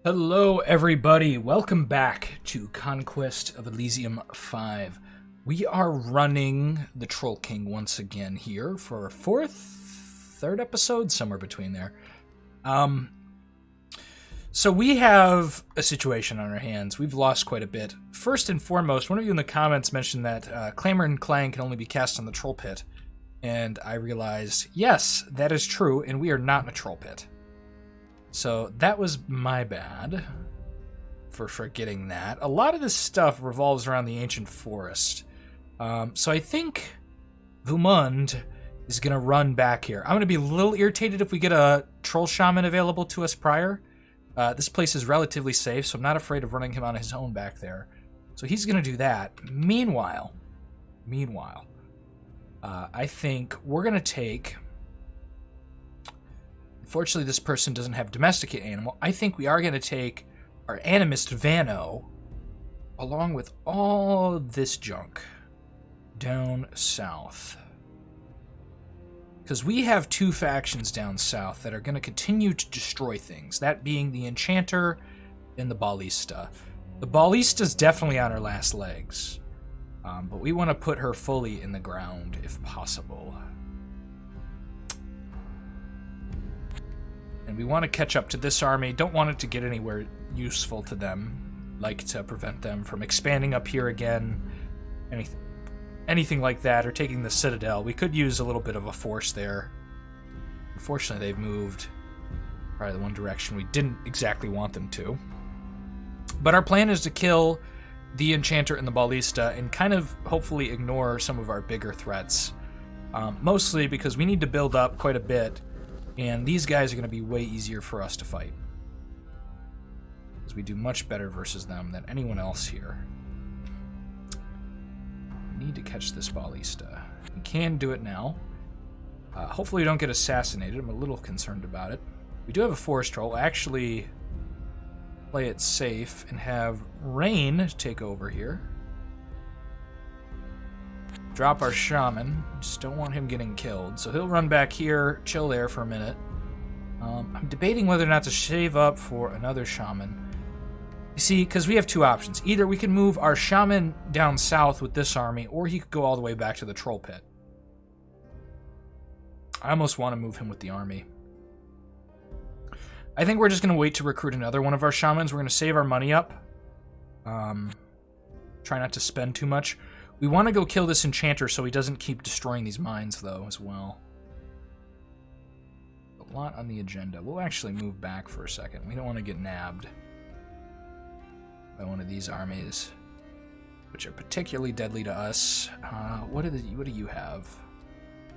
Hello, everybody. Welcome back to Conquest of Elysium 5. We are running the Troll King once again here for a third episode, somewhere between there. So we have a situation on our hands. We've lost quite a bit. First and foremost, one of you in the comments mentioned that Clamor and Clang can only be cast on the Troll Pit. And I realized, yes, that is true, and we are not in a Troll Pit. So that was my bad for forgetting that. A lot of this stuff revolves around the ancient forest. So I think Vumund is going to run back here. I'm going to be a little irritated if we get a troll shaman available to us prior. This place is relatively safe, so I'm not afraid of running him on his own back there. So he's going to do that. Meanwhile, I think we're going to take... Unfortunately, this person doesn't have domesticate animal. I think we are going to take our animist Vano along with all this junk down south. Because we have two factions down south that are going to continue to destroy things. That being the Enchanter and the Ballista. The Ballista's definitely on her last legs. But we want to put her fully in the ground if possible. And we want to catch up to this army. Don't want it to get anywhere useful to them. Like to prevent them from expanding up here again. Anything like that, or taking the Citadel. We could use a little bit of a force there. Unfortunately, they've moved probably the one direction we didn't exactly want them to. But our plan is to kill the Enchanter and the Ballista and kind of hopefully ignore some of our bigger threats. Mostly because we need to build up quite a bit. And these guys are going to be way easier for us to fight. Because we do much better versus them than anyone else here. We need to catch this Ballista. We can do it now. Hopefully we don't get assassinated. I'm a little concerned about it. We do have a forest troll. We'll actually play it safe and have Rain take over here. Drop our shaman. Just don't want him getting killed. So he'll run back here, chill there for a minute. I'm debating whether or not to save up for another shaman. You see, because we have two options. Either we can move our shaman down south with this army, or he could go all the way back to the troll pit. I almost want to move him with the army. I think we're just going to wait to recruit another one of our shamans. We're going to save our money up. Try not to spend too much. We want to go kill this Enchanter so he doesn't keep destroying these mines, though, as well. A lot on the agenda. We'll actually move back for a second. We don't want to get nabbed by one of these armies, which are particularly deadly to us. What do you have?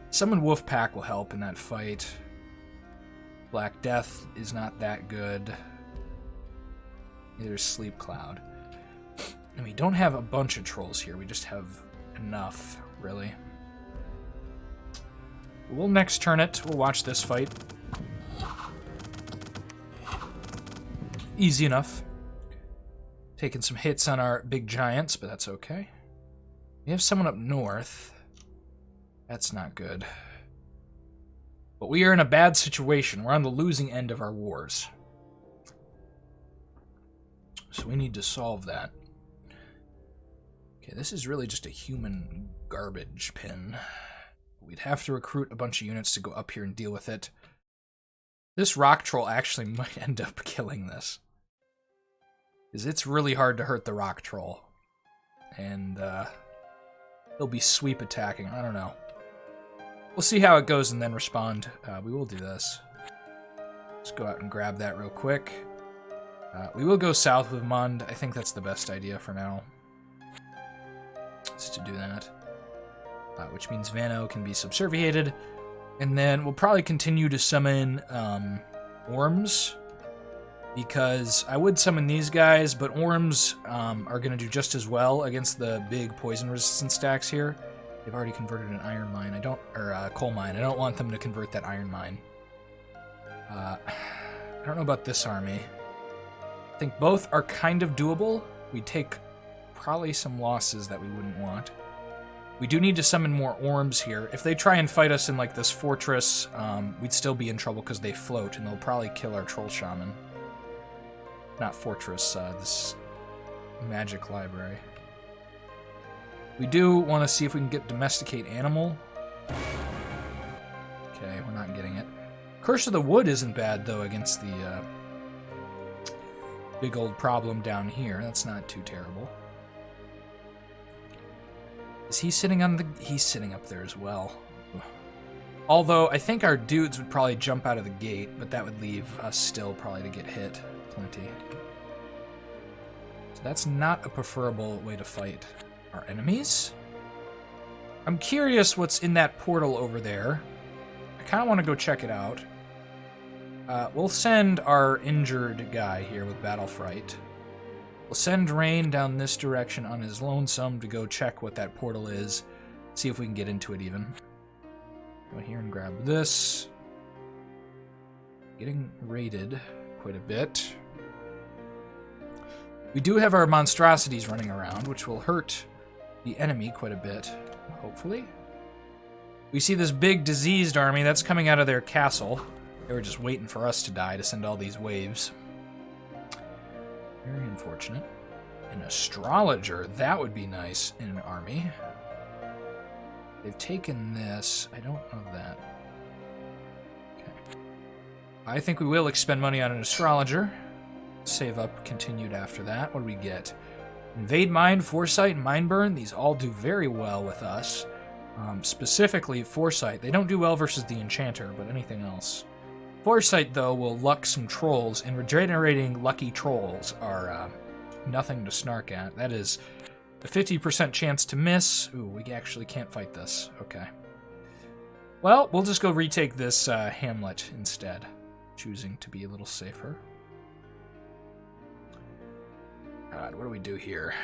Summon Wolfpack will help in that fight. Black Death is not that good. Neither is Sleep Cloud. And we don't have a bunch of trolls here. We just have enough, really. We'll next turn it. We'll watch this fight. Easy enough. Taking some hits on our big giants, but that's okay. We have someone up north. That's not good. But we are in a bad situation. We're on the losing end of our wars. So we need to solve that. Okay, this is really just a human garbage pin. We'd have to recruit a bunch of units to go up here and deal with it. This rock troll actually might end up killing this. Because it's really hard to hurt the rock troll. And he'll be sweep attacking. I don't know. We'll see how it goes and then respond. We will do this. Let's go out and grab that real quick. We will go south with Mund. I think that's the best idea for now. Is to do that. Which means Vano can be subserviated. And then we'll probably continue to summon Orms. Because I would summon these guys, but Orms are going to do just as well against the big poison resistance stacks here. They've already converted an iron mine. Coal mine. I don't want them to convert that iron mine. I don't know about this army. I think both are kind of doable. We take probably some losses that we wouldn't want. We do need to summon more Orms here. If they try and fight us in like this fortress, we'd still be in trouble because they float, and they'll probably kill our Troll Shaman. Not fortress, this magic library. We do want to see if we can get domesticate animal. Okay, we're not getting it. Curse of the Wood isn't bad, though, against the big old problem down here. That's not too terrible. Is he sitting on the... He's sitting up there as well. Although, I think our dudes would probably jump out of the gate, but that would leave us still probably to get hit plenty. So that's not a preferable way to fight our enemies. I'm curious what's in that portal over there. I kind of want to go check it out. We'll send our injured guy here with Battle Fright. We'll send Rain down this direction on his lonesome to go check what that portal is. See if we can get into it even. Go here and grab this. Getting raided quite a bit. We do have our monstrosities running around, which will hurt the enemy quite a bit, hopefully. We see this big diseased army that's coming out of their castle. They were just waiting for us to die to send all these waves. Very unfortunate. An astrologer, that would be nice in an army. They've taken this. I don't know that. Okay. I think we will expend money on an astrologer. Save up continued after that. What do we get? Invade Mind, Foresight, Mind Burn. These all do very well with us. Specifically, Foresight. They don't do well versus the Enchanter, but anything else. Foresight, though, will luck some trolls, and regenerating lucky trolls are nothing to snark at. That is a 50% chance to miss. Ooh, we actually can't fight this. Okay. Well, we'll just go retake this hamlet instead, choosing to be a little safer. God, what do we do here?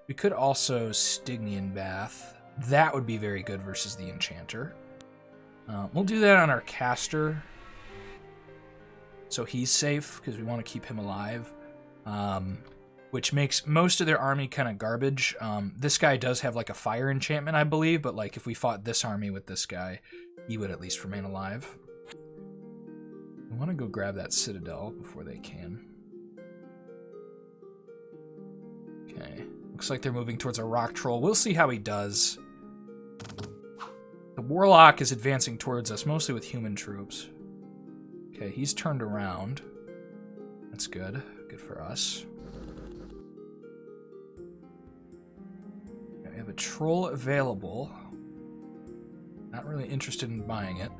We could also Stygian Bath. That would be very good versus the Enchanter. We'll do that on our caster, so he's safe, because we want to keep him alive, which makes most of their army kind of garbage. This guy does have like a fire enchantment, I believe, but like if we fought this army with this guy, he would at least remain alive. I want to go grab that citadel before they can. Okay, looks like they're moving towards a rock troll. We'll see how he does. The Warlock is advancing towards us, mostly with human troops. Okay, he's turned around. That's good. Good for us. Okay, we have a troll available. Not really interested in buying it.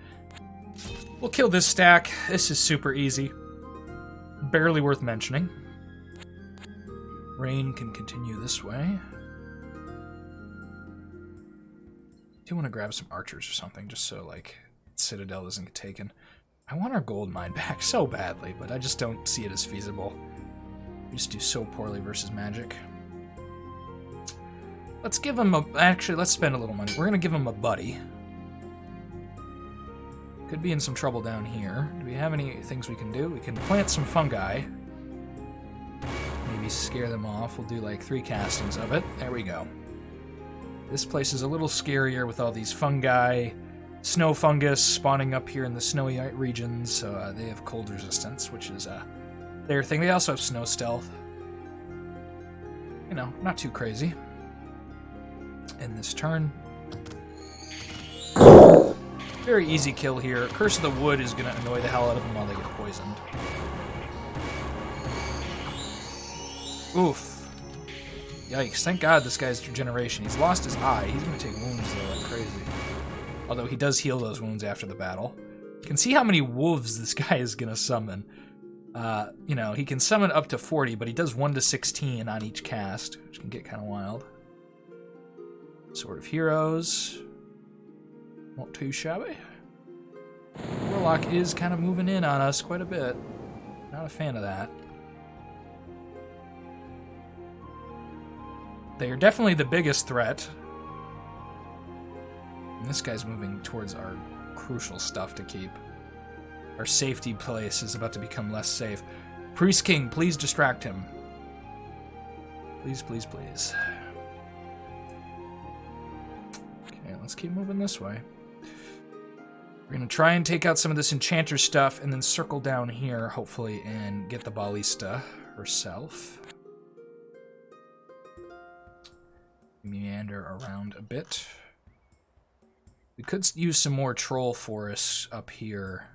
We'll kill this stack. This is super easy. Barely worth mentioning. Rain can continue this way. I do want to grab some archers or something, just so, like, Citadel doesn't get taken. I want our gold mine back so badly, but I just don't see it as feasible. We just do so poorly versus magic. Let's give him a... Actually, let's spend a little money. We're going to give him a buddy. Could be in some trouble down here. Do we have any things we can do? We can plant some fungi. Maybe scare them off. We'll do, like, 3 castings of it. There we go. This place is a little scarier with all these fungi, snow fungus spawning up here in the snowy regions, so they have cold resistance, which is their thing. They also have snow stealth. You know, not too crazy. In this turn. Very easy kill here. Curse of the Wood is going to annoy the hell out of them while they get poisoned. Oof. Yikes, thank God this guy's regeneration. He's lost his eye. He's going to take wounds, though, like crazy. Although he does heal those wounds after the battle. You can see how many wolves this guy is going to summon. You know, he can summon up to 40, but he does 1 to 16 on each cast, which can get kind of wild. Sword of Heroes. Not too shabby. Warlock is kind of moving in on us quite a bit. Not a fan of that. They are definitely the biggest threat. And this guy's moving towards our crucial stuff to keep. Our safety place is about to become less safe. Priest King, please distract him. Please, please, please. Okay, let's keep moving this way. We're going to try and take out some of this enchanter stuff and then circle down here, hopefully, and get the ballista herself. Meander around a bit. We could use some more troll forests up here.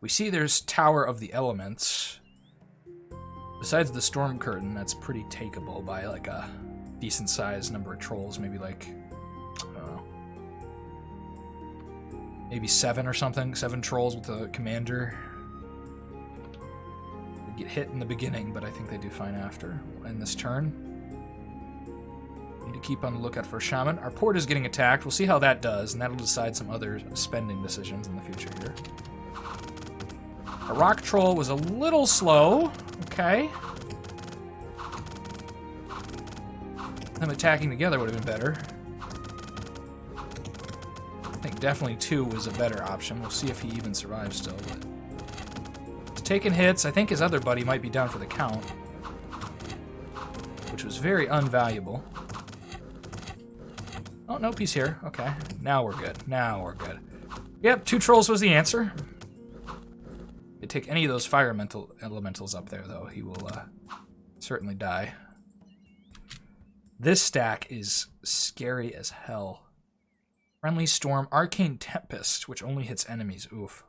We see there's Tower of the Elements. Besides the Storm Curtain, that's pretty takeable by like a decent sized number of trolls, maybe like, I don't know, maybe 7 or something, 7 trolls with a commander. They get hit in the beginning, but I think they do fine after. We'll end this turn. Need to keep on the lookout for a shaman. Our port is getting attacked. We'll see how that does, and that'll decide some other spending decisions in the future here. Our rock troll was a little slow. Okay. Them attacking together would have been better. I think definitely 2 was a better option. We'll see if he even survives still. But he's taking hits. I think his other buddy might be down for the count, which was very unvaluable. Oh, nope, he's here. Okay, now we're good. Now we're good. Yep, 2 trolls was the answer. If you take any of those fire elementals up there, though, he will certainly die. This stack is scary as hell. Friendly Storm, Arcane Tempest, which only hits enemies. Oof.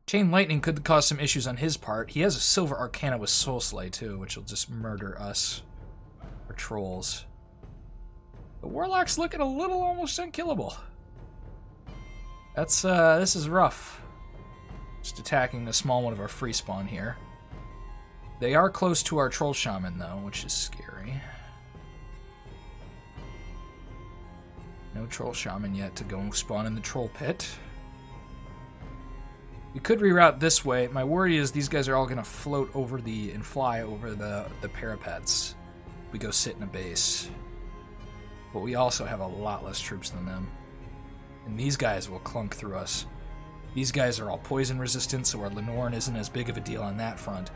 Chain Lightning could cause some issues on his part. He has a Silver Arcana with Soul Slay, too, which will just murder us. Or trolls. The Warlock's looking a little almost unkillable. That's, this is rough. Just attacking a small one of our free spawn here. They are close to our Troll Shaman, though, which is scary. No Troll Shaman yet to go spawn in the Troll Pit. We could reroute this way. My worry is these guys are all going to float over and fly over the parapets. We go sit in a base. But we also have a lot less troops than them. And these guys will clunk through us. These guys are all poison resistant, so our Lenoran isn't as big of a deal on that front.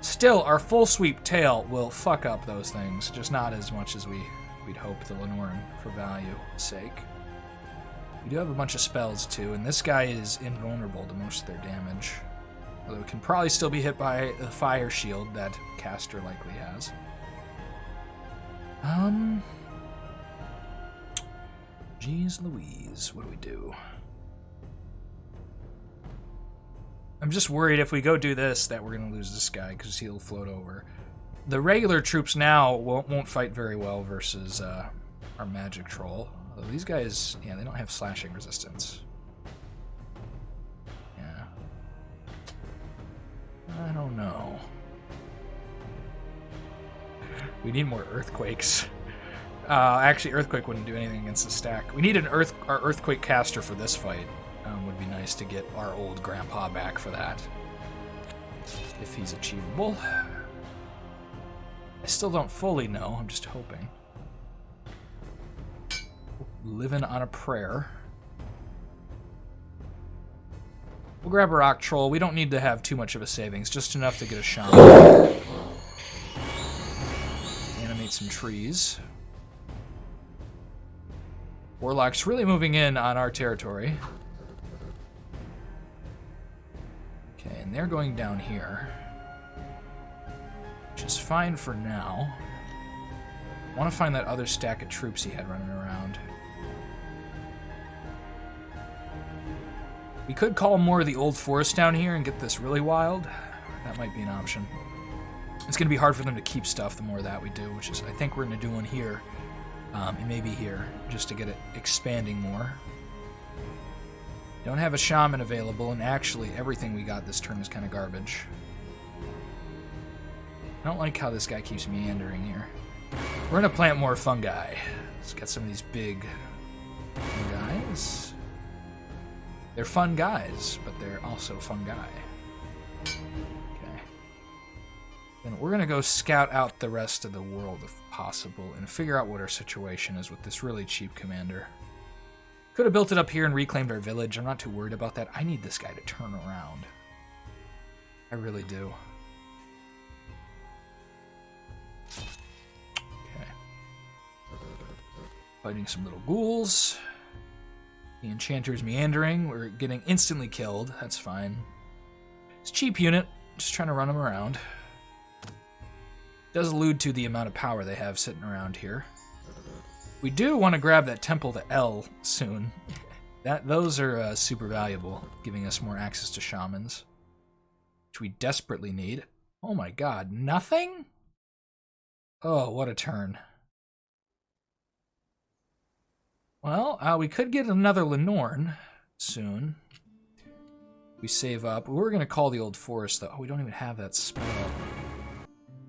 Still, our full sweep tail will fuck up those things, just not as much as we'd hope the Lenoran for value sake. We do have a bunch of spells too, and this guy is invulnerable to most of their damage. Although it can probably still be hit by the fire shield that caster likely has. Jeez Louise, what do we do? I'm just worried if we go do this that we're going to lose this guy because he'll float over. The regular troops now won't fight very well versus our magic troll. Although these guys, yeah, they don't have slashing resistance. Yeah. I don't know. We need more earthquakes. Actually, earthquake wouldn't do anything against the stack. We need our earthquake caster for this fight. Would be nice to get our old grandpa back for that, if he's achievable. I still don't fully know. I'm just hoping. Living on a prayer. We'll grab a rock troll. We don't need to have too much of a savings, just enough to get a shot. Animate some trees. Warlock's really moving in on our territory. Okay, and they're going down here, which is fine for now. I want to find that other stack of troops he had running around. We could call more of the old forest down here and get this really wild. That might be an option. It's going to be hard for them to keep stuff the more that we do, which is, I think we're going to do one here. And maybe here, just to get it expanding more. Don't have a shaman available, and actually everything we got this turn is kind of garbage. I don't like how this guy keeps meandering here. We're going to plant more fungi. Let's get some of these big guys. They're fun guys, but they're also fungi. Okay. Then we're going to go scout out the rest of the world if possible and figure out what our situation is with this really cheap commander. Could have built it up here and reclaimed our village. I'm not too worried about that. I need this guy to turn around. I really do. Okay. Fighting some little ghouls. The Enchanter's meandering. We're getting instantly killed. That's fine. It's a cheap unit. Just trying to run them around. Does allude to the amount of power they have sitting around here. We do want to grab that Temple to L soon. Those are super valuable, giving us more access to shamans, which we desperately need. Oh my god, nothing? Oh, what a turn. Well, we could get another Lenorn soon. We save up. We're going to call the Old Forest, though. Oh, we don't even have that spell.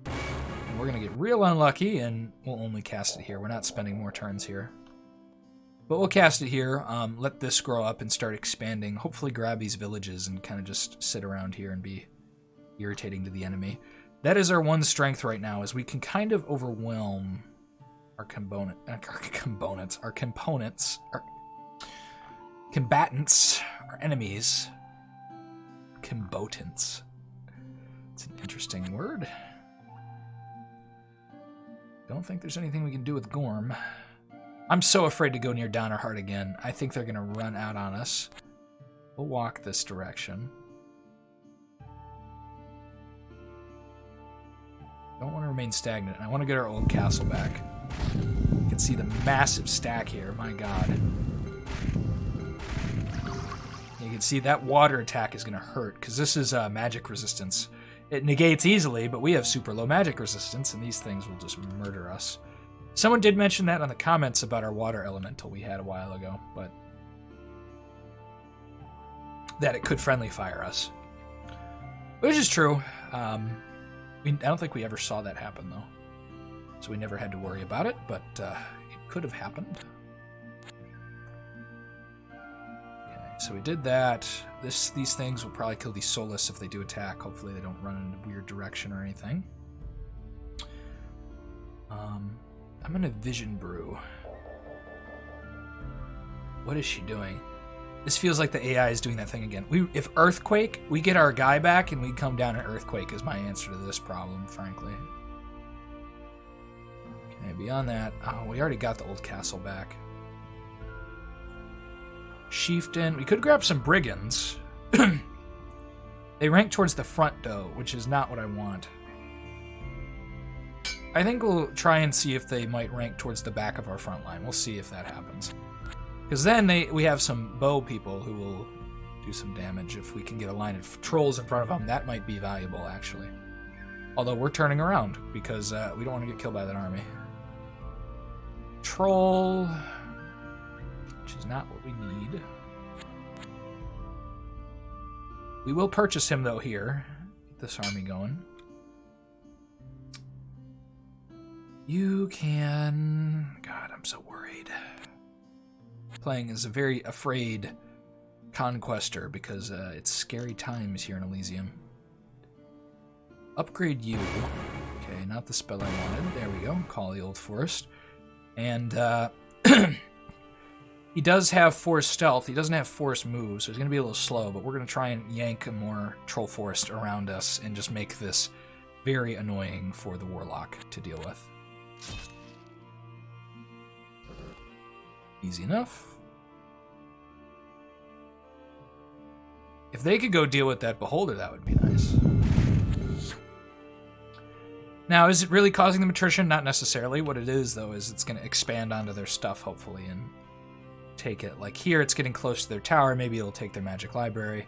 And we're going to get real unlucky, and we'll only cast it here. We're not spending more turns here. But we'll cast it here, let this grow up and start expanding. Hopefully grab these villages and kind of just sit around here and be irritating to the enemy. That is our one strength right now, is we can kind of overwhelm our combatants, our enemies. Combatants. It's an interesting word. Don't think there's anything we can do with Gorm. I'm so afraid to go near Donnerhart again. I think they're going to run out on us. We'll walk this direction. Don't want to remain stagnant. I want to get our old castle back. You can see the massive stack here. My god. You can see that water attack is going to hurt, because this is magic resistance. It negates easily, but we have super low magic resistance, and these things will just murder us. Someone did mention that on the comments about our water elemental we had a while ago, but that it could friendly fire us. Which is true. I don't think we ever saw that happen, though. So we never had to worry about it, but it could have happened. Okay, so we did that. These things will probably kill these Solus if they do attack. Hopefully they don't run in a weird direction or anything. I'm gonna Vision Brew. What is she doing? This feels like the AI is doing that thing again. If Earthquake, we get our guy back and we come down in Earthquake is my answer to this problem, frankly. Okay, beyond that, oh, we already got the old castle back. Chieftain, we could grab some Brigands. They rank towards the front, though, which is not what I want. I think we'll try and see if they might rank towards the back of our front line. We'll see if that happens. Because then we have some bow people who will do some damage. If we can get a line of trolls in front of them, that might be valuable, actually. Although we're turning around, because we don't want to get killed by that army. Troll, which is not what we need. We will purchase him, though, here. Get this army going. You can... God, I'm so worried. Playing as a very afraid conquester because it's scary times here in Elysium. Upgrade you. Okay, not the spell I wanted. There we go. Call the Old Forest. And he does have forced stealth. He doesn't have forced moves, so he's going to be a little slow, but we're going to try and yank a more troll forest around us and just make this very annoying for the Warlock to deal with. Easy enough. If they could go deal with that Beholder, that would be nice. Now, is it really causing them attrition? Not necessarily. What it is, though, is it's going to expand onto their stuff, hopefully, and take it. Like here, it's getting close to their tower. Maybe it'll take their magic library.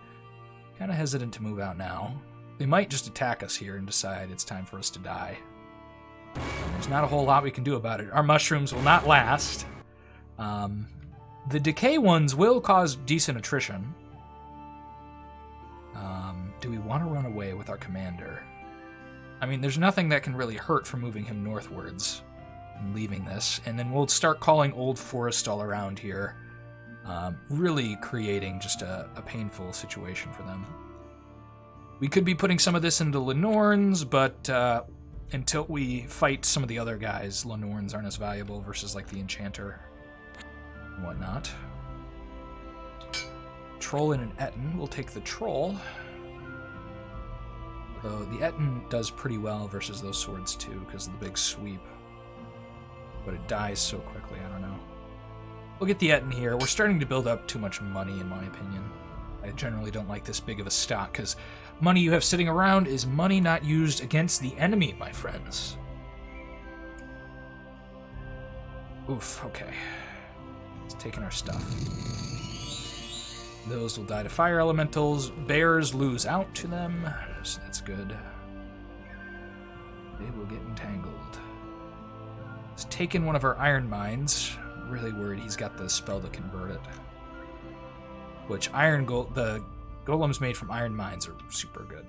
Kind of hesitant to move out now. They might just attack us here and decide it's time for us to die. And there's not a whole lot we can do about it. Our mushrooms will not last. The decay ones will cause decent attrition. Do we want to run away with our commander? I mean, there's nothing that can really hurt from moving him northwards and leaving this. And then we'll start calling Old Forest all around here, really creating just a painful situation for them. We could be putting some of this into Lenorns, but until we fight some of the other guys, Lenorns aren't as valuable versus like the Enchanter and whatnot. Troll and an Etten. We'll take the Troll. Though the Etten does pretty well versus those swords too, because of the big sweep. But it dies so quickly, I don't know. We'll get the Etten here. We're starting to build up too much money, in my opinion. I generally don't like this big of a stock, because money you have sitting around is money not used against the enemy, my friends. Oof, okay. It's taking our stuff. Those will die to fire elementals. Bears lose out to them, so that's good. They will get entangled. It's taken one of our iron mines. Really worried he's got the spell to convert it. Which the golems made from iron mines are super good.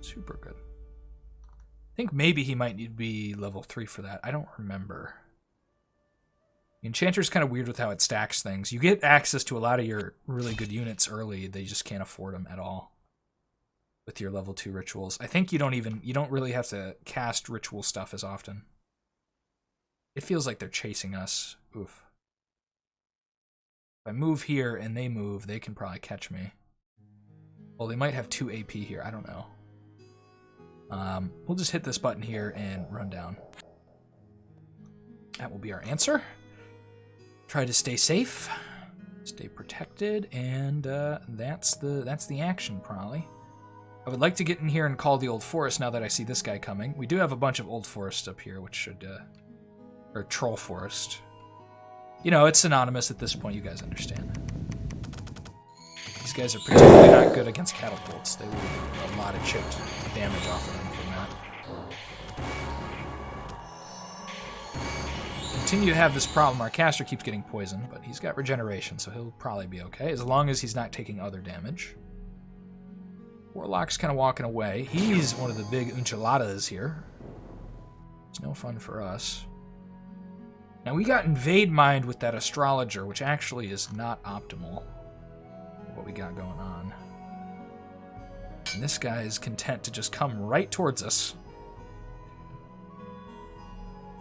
Super good. I think maybe he might need to be level 3 for that. I don't remember. Enchanter's kind of weird with how it stacks things. You get access to a lot of your really good units early. They just can't afford them at all with your level 2 rituals. I think you don't really have to cast ritual stuff as often. It feels like they're chasing us. Oof. If I move here and they move, they can probably catch me. Well, they might have 2 AP here. I don't know. We'll just hit this button here and run down. That will be our answer. Try to stay safe, stay protected, and that's the action, probably. I would like to get in here and call the Old Forest now that I see this guy coming. We do have a bunch of Old Forest up here, which should... or Troll Forest. You know, it's synonymous at this point, you guys understand. These guys are particularly not good against catapults. They will get a lot of chipped damage off of them from that. Continue to have this problem. Our caster keeps getting poisoned, but he's got regeneration, so he'll probably be okay, as long as he's not taking other damage. Warlock's kind of walking away. He's one of the big enchiladas here. It's no fun for us. Now, we got Invade Mind with that Astrologer, which actually is not optimal for what we got going on. And this guy is content to just come right towards us.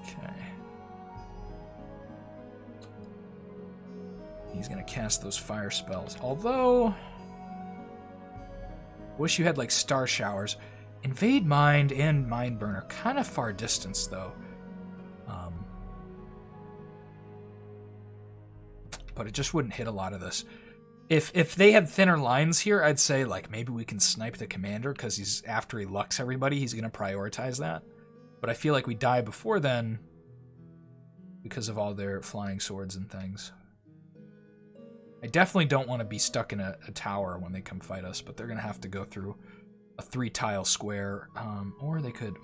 Okay. He's going to cast those fire spells. Although, wish you had, like, Star Showers. Invade Mind and Mind Burn are kind of far distance, though. But it just wouldn't hit a lot of this. If they had thinner lines here, I'd say, like, maybe we can snipe the commander, because he's after he lucks everybody, he's going to prioritize that. But I feel like we die before then because of all their flying swords and things. I definitely don't want to be stuck in a tower when they come fight us, but they're going to have to go through a 3-tile square. Or they could,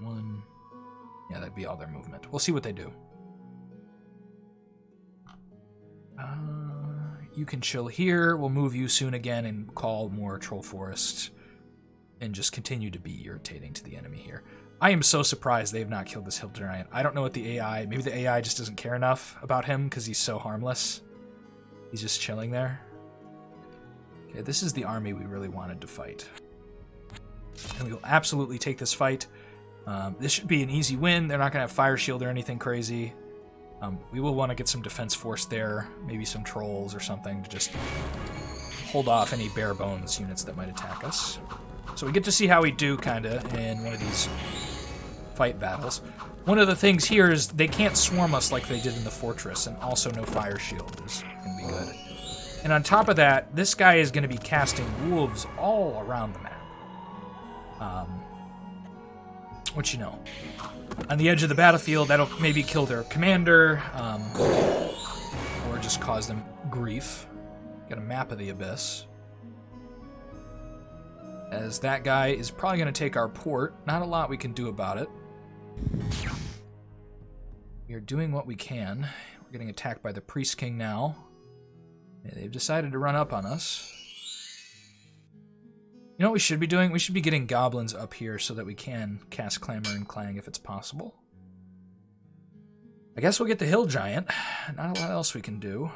yeah, that'd be all their movement. We'll see what they do. You can chill here. We'll move you soon again and call more Troll Forest and just continue to be irritating to the enemy here. I am so surprised they have not killed this Hill Giant. I don't know what the AI... Maybe the AI just doesn't care enough about him because he's so harmless. He's just chilling there. Okay, this is the army we really wanted to fight. And we will absolutely take this fight. This should be an easy win. They're not going to have Fire Shield or anything crazy. We will want to get some defense force there, maybe some trolls or something to just hold off any bare bones units that might attack us. So we get to see how we do, kind of, in one of these fight battles. One of the things here is they can't swarm us like they did in the fortress, and also no fire shield is going to be good. And on top of that, this guy is going to be casting wolves all around the map. Which, you know, on the edge of the battlefield, that'll maybe kill their commander, or just cause them grief. Got a map of the Abyss. As that guy is probably going to take our port. Not a lot we can do about it. We are doing what we can. We're getting attacked by the Priest King now. And they've decided to run up on us. You know what we should be doing? We should be getting goblins up here so that we can cast Clamor and Clang if it's possible. I guess we'll get the Hill Giant. Not a lot else we can do.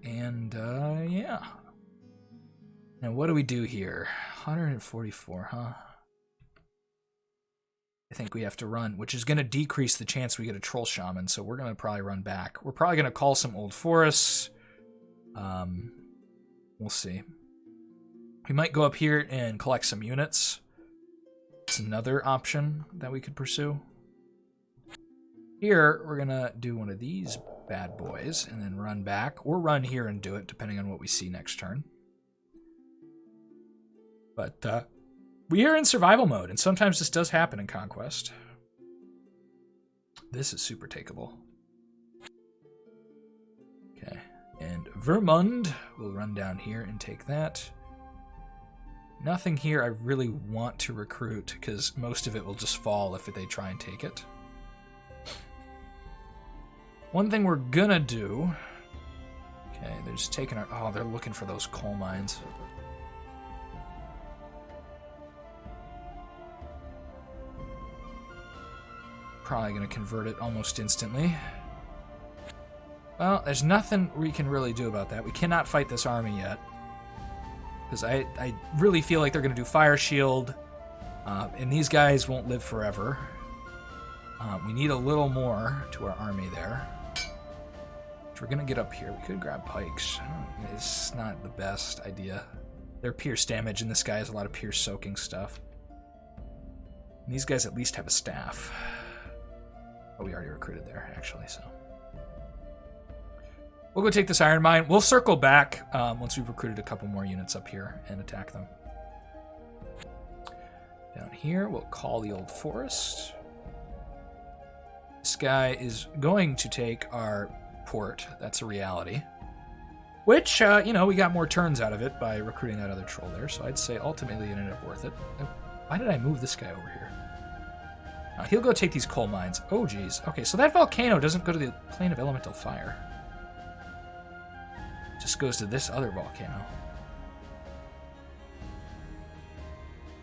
And, yeah. Now, what do we do here? 144, huh? I think we have to run, which is going to decrease the chance we get a Troll Shaman, so we're going to probably run back. We're probably going to call some Old Forests. We'll see. We might go up here and collect some units. It's another option that we could pursue. Here, we're going to do one of these bad boys and then run back, or run here and do it, depending on what we see next turn. But we are in survival mode, and sometimes this does happen in Conquest. This is super takeable. Okay, and Vermund will run down here and take that. Nothing here I really want to recruit, because most of it will just fall if they try and take it. One thing we're gonna do... Okay, they're just taking our... Oh, they're looking for those coal mines. Probably gonna convert it almost instantly. Well, there's nothing we can really do about that. We cannot fight this army yet. Because I really feel like they're gonna do Fire Shield. And these guys won't live forever. We need a little more to our army there. We're gonna get up here. We could grab pikes. It's not the best idea. They're pierce damage, and this guy has a lot of pierce soaking stuff. And these guys at least have a staff. Oh, we already recruited there, actually, so. We'll go take this iron mine. We'll circle back once we've recruited a couple more units up here and attack them. Down here, we'll call the old forest. This guy is going to take our port. That's a reality. Which, you know, we got more turns out of it by recruiting that other troll there, so I'd say ultimately it ended up worth it. Why did I move this guy over here? He'll go take these coal mines. Oh, geez. Okay, so that volcano doesn't go to the plane of elemental fire. It just goes to this other volcano.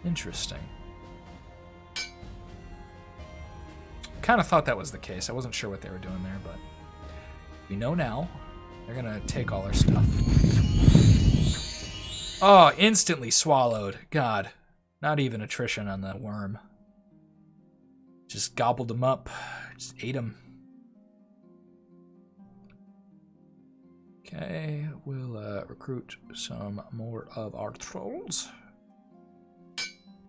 Interesting. Kind of thought that was the case. I wasn't sure what they were doing there, but we know now. They're gonna take all our stuff. Oh, instantly swallowed. God, not even attrition on the worm. Just gobbled them up. Just ate them. Okay, we'll recruit some more of our trolls.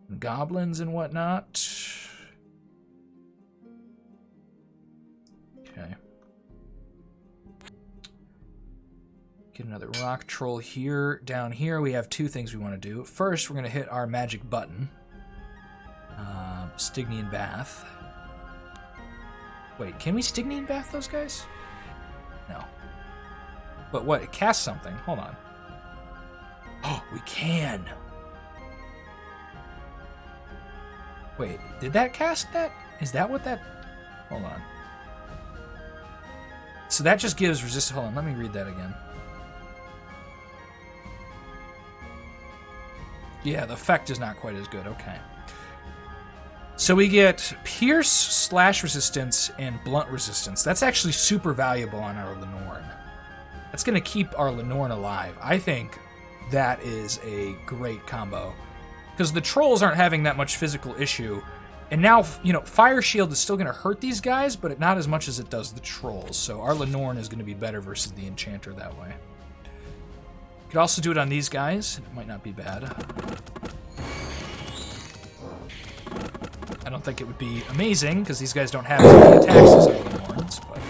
And goblins and whatnot. Okay. Get another rock troll here. Down here we have two things we want to do. First, we're going to hit our magic button. Stygian Bath. Wait, can we Stygian Bath those guys? No. But what? It casts something. Hold on. Oh, we can. Wait, did that cast that? Is that what that... Hold on. So that just gives resistance... Hold on, let me read that again. Yeah, the effect is not quite as good. Okay. So we get Pierce, Slash Resistance, and Blunt Resistance. That's actually super valuable on our Lenorn. That's going to keep our Lenorn alive. I think that is a great combo. Because the trolls aren't having that much physical issue. And now, you know, Fire Shield is still going to hurt these guys, but not as much as it does the trolls. So our Lenorn is going to be better versus the Enchanter that way. Could also do it on these guys. It might not be bad. I don't think it would be amazing, because these guys don't have as many attacks as our Lenorns, but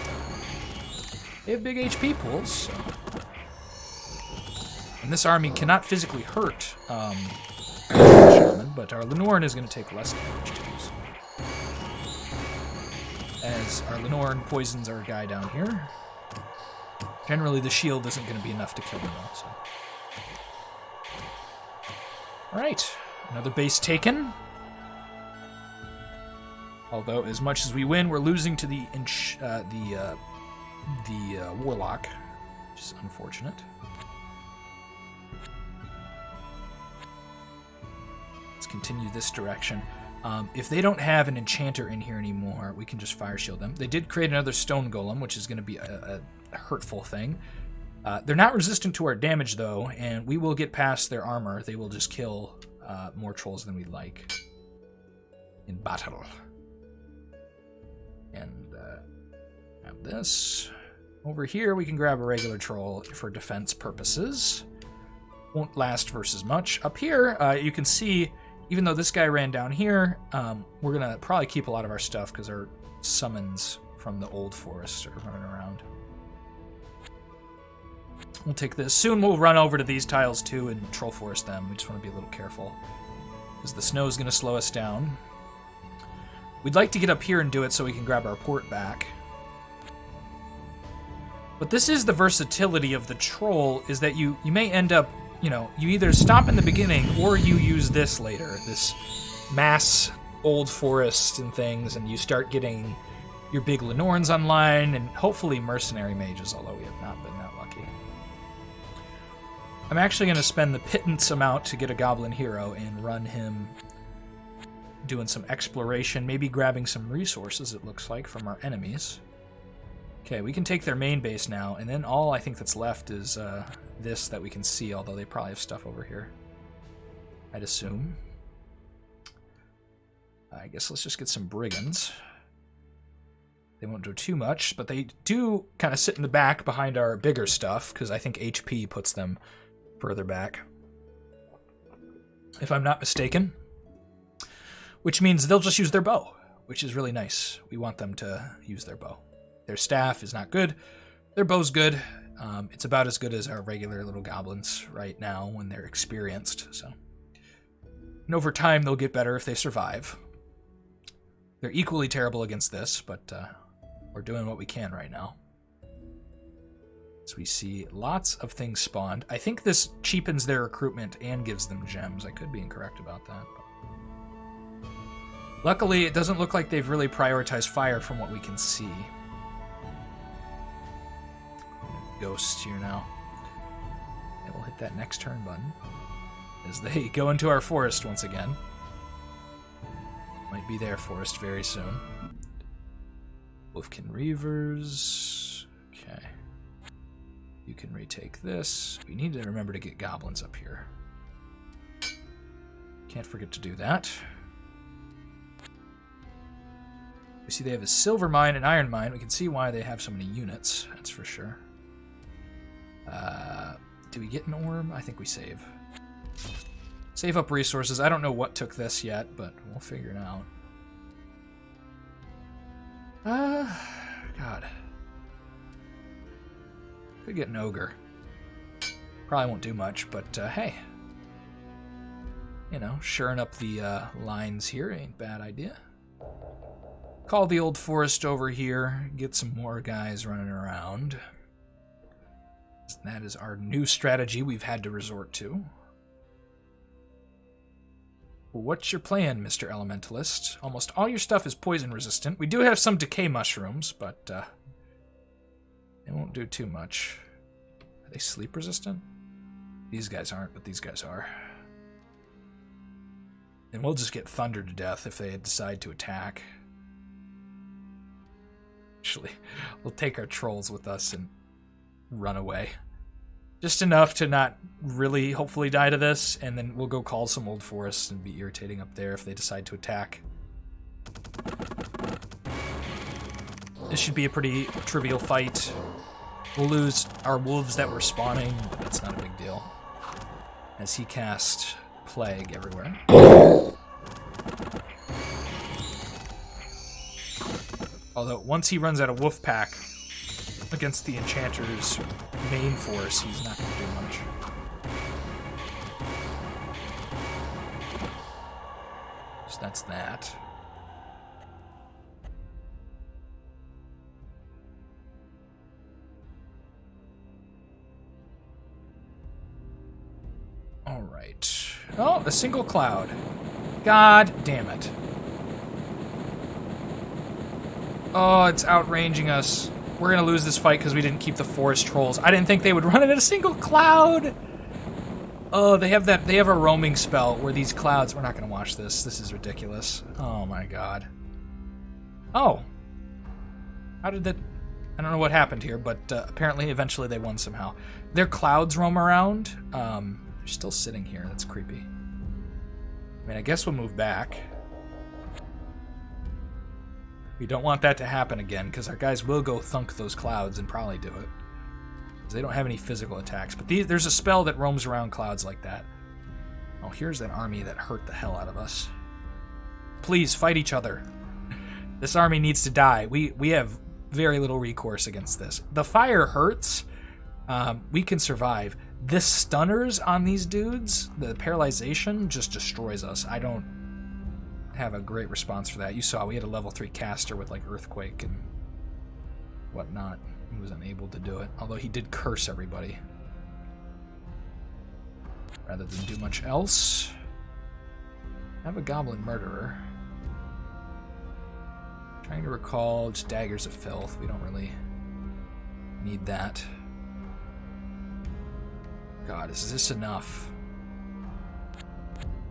they have big HP pools, so. And this army cannot physically hurt Shaman, but our Lenorn is going to take less damage too. So. As our Lenorn poisons our guy down here. Generally, the shield isn't going to be enough to kill him all, so. Alright, another base taken. Although, as much as we win, we're losing to the Warlock, which is unfortunate. Let's continue this direction. If they don't have an Enchanter in here anymore, we can just Fire Shield them. They did create another Stone Golem, which is going to be a hurtful thing. They're not resistant to our damage, though, and we will get past their armor. They will just kill more trolls than we'd like in battle. And have this. Over here, we can grab a regular troll for defense purposes. Won't last versus much. Up here, you can see, even though this guy ran down here, we're going to probably keep a lot of our stuff because our summons from the old forest are running around. We'll take this. Soon we'll run over to these tiles too and troll forest them. We just want to be a little careful, because the snow is going to slow us down. We'd like to get up here and do it so we can grab our port back. But this is the versatility of the troll, is that you may end up, you know, you either stop in the beginning or you use this later, this mass old forest and things, and you start getting your big Lenorns online and hopefully mercenary mages, although we have not been that lucky. I'm actually going to spend the pittance amount to get a goblin hero and run him doing some exploration, maybe grabbing some resources, it looks like, from our enemies. Okay, we can take their main base now, and then all I think that's left is this that we can see, although they probably have stuff over here, I'd assume. I guess let's just get some brigands. They won't do too much, but they do kind of sit in the back behind our bigger stuff, because I think HP puts them further back, if I'm not mistaken. Which means they'll just use their bow, which is really nice. We want them to use their bow. Their staff is not good. Their bow's good. It's about as good as our regular little goblins right now when they're experienced. So, and over time, they'll get better if they survive. They're equally terrible against this, but we're doing what we can right now. So we see lots of things spawned. I think this cheapens their recruitment and gives them gems. I could be incorrect about that. But luckily, it doesn't look like they've really prioritized fire from what we can see. Ghosts here now. And we'll hit that next turn button as they go into our forest once again. Might be their forest very soon. Wolfkin Reavers. Okay. You can retake this. We need to remember to get goblins up here. Can't forget to do that. We see they have a silver mine and iron mine. We can see why they have so many units, that's for sure. Do we get an orb? I think we save. Save up resources. I don't know what took this yet, but we'll figure it out. God. Could get an ogre. Probably won't do much, but hey. You know, shoring up the lines here ain't a bad idea. Call the old forest over here. Get some more guys running around. That is our new strategy we've had to resort to. What's your plan, Mr. Elementalist? Almost all your stuff is poison resistant. We do have some decay mushrooms, but they won't do too much. Are they sleep resistant? These guys aren't, but these guys are. And we'll just get thundered to death if they decide to attack. Actually, we'll take our trolls with us and run away. Just enough to not really hopefully die to this, and then we'll go call some old forests and be irritating up there if they decide to attack. This should be a pretty trivial fight. We'll lose our wolves that were spawning, but that's not a big deal, as he cast Plague everywhere. Although, once he runs out of wolf pack against the Enchanter's main force, he's not going to do much. So that's that. Alright. Oh, a single cloud. God damn it. Oh, it's outranging us. We're going to lose this fight because we didn't keep the forest trolls. I didn't think they would run it at a single cloud. Oh, they have that. They have a roaming spell where these clouds... We're not going to watch this. This is ridiculous. Oh, my God. Oh. How did that... I don't know what happened here, but apparently, eventually, they won somehow. Their clouds roam around. They're still sitting here. That's creepy. I mean, I guess we'll move back. We don't want that to happen again, because our guys will go thunk those clouds and probably do it. Because they don't have any physical attacks. But there's a spell that roams around clouds like that. Oh, here's an army that hurt the hell out of us. Please, fight each other. This army needs to die. We have very little recourse against this. The fire hurts. We can survive. This stunners on these dudes, the paralyzation, just destroys us. I don't have a great response for that. You saw we had a level 3 caster with like Earthquake and whatnot. He was unable to do it, although he did curse everybody. Rather than do much else. I have a Goblin Murderer. Trying to recall just Daggers of Filth. We don't really need that. God, is this enough?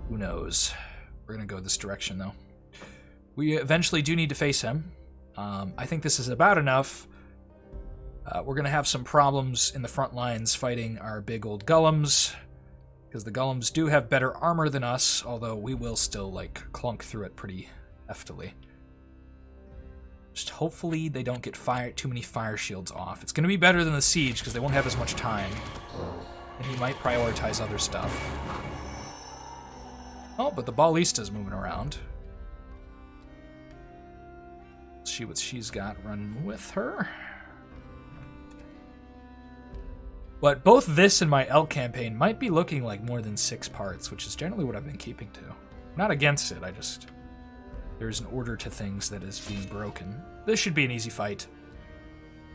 Who knows? We're gonna go this direction, though. We eventually do need to face him. I think this is about enough. We're gonna have some problems in the front lines fighting our big old golems, because the golems do have better armor than us, although we will still, like, clunk through it pretty heftily. Just hopefully they don't get too many fire shields off. It's gonna be better than the siege, because they won't have as much time. And he might prioritize other stuff. Oh, but the Ballista's moving around. Let's see what she's got running with her. But both this and my Elk campaign might be looking like more than 6 parts, which is generally what I've been keeping to. Not against it, there's an order to things that is being broken. This should be an easy fight.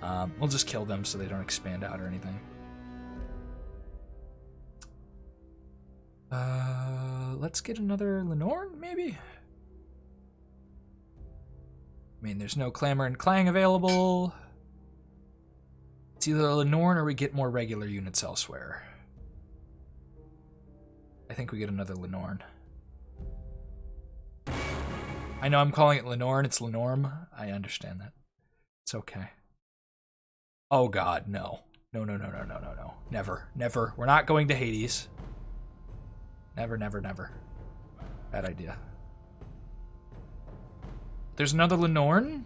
We'll just kill them so they don't expand out or anything. Let's get another Lenorn, maybe? I mean, there's no Clamor and Clang available. It's either a Lenorn or we get more regular units elsewhere. I think we get another Lenorn. I know I'm calling it Lenorn, it's Lenorm. I understand that. It's okay. Oh god, no. No. Never. Never. We're not going to Hades. Never. Bad idea. There's another Lenorn?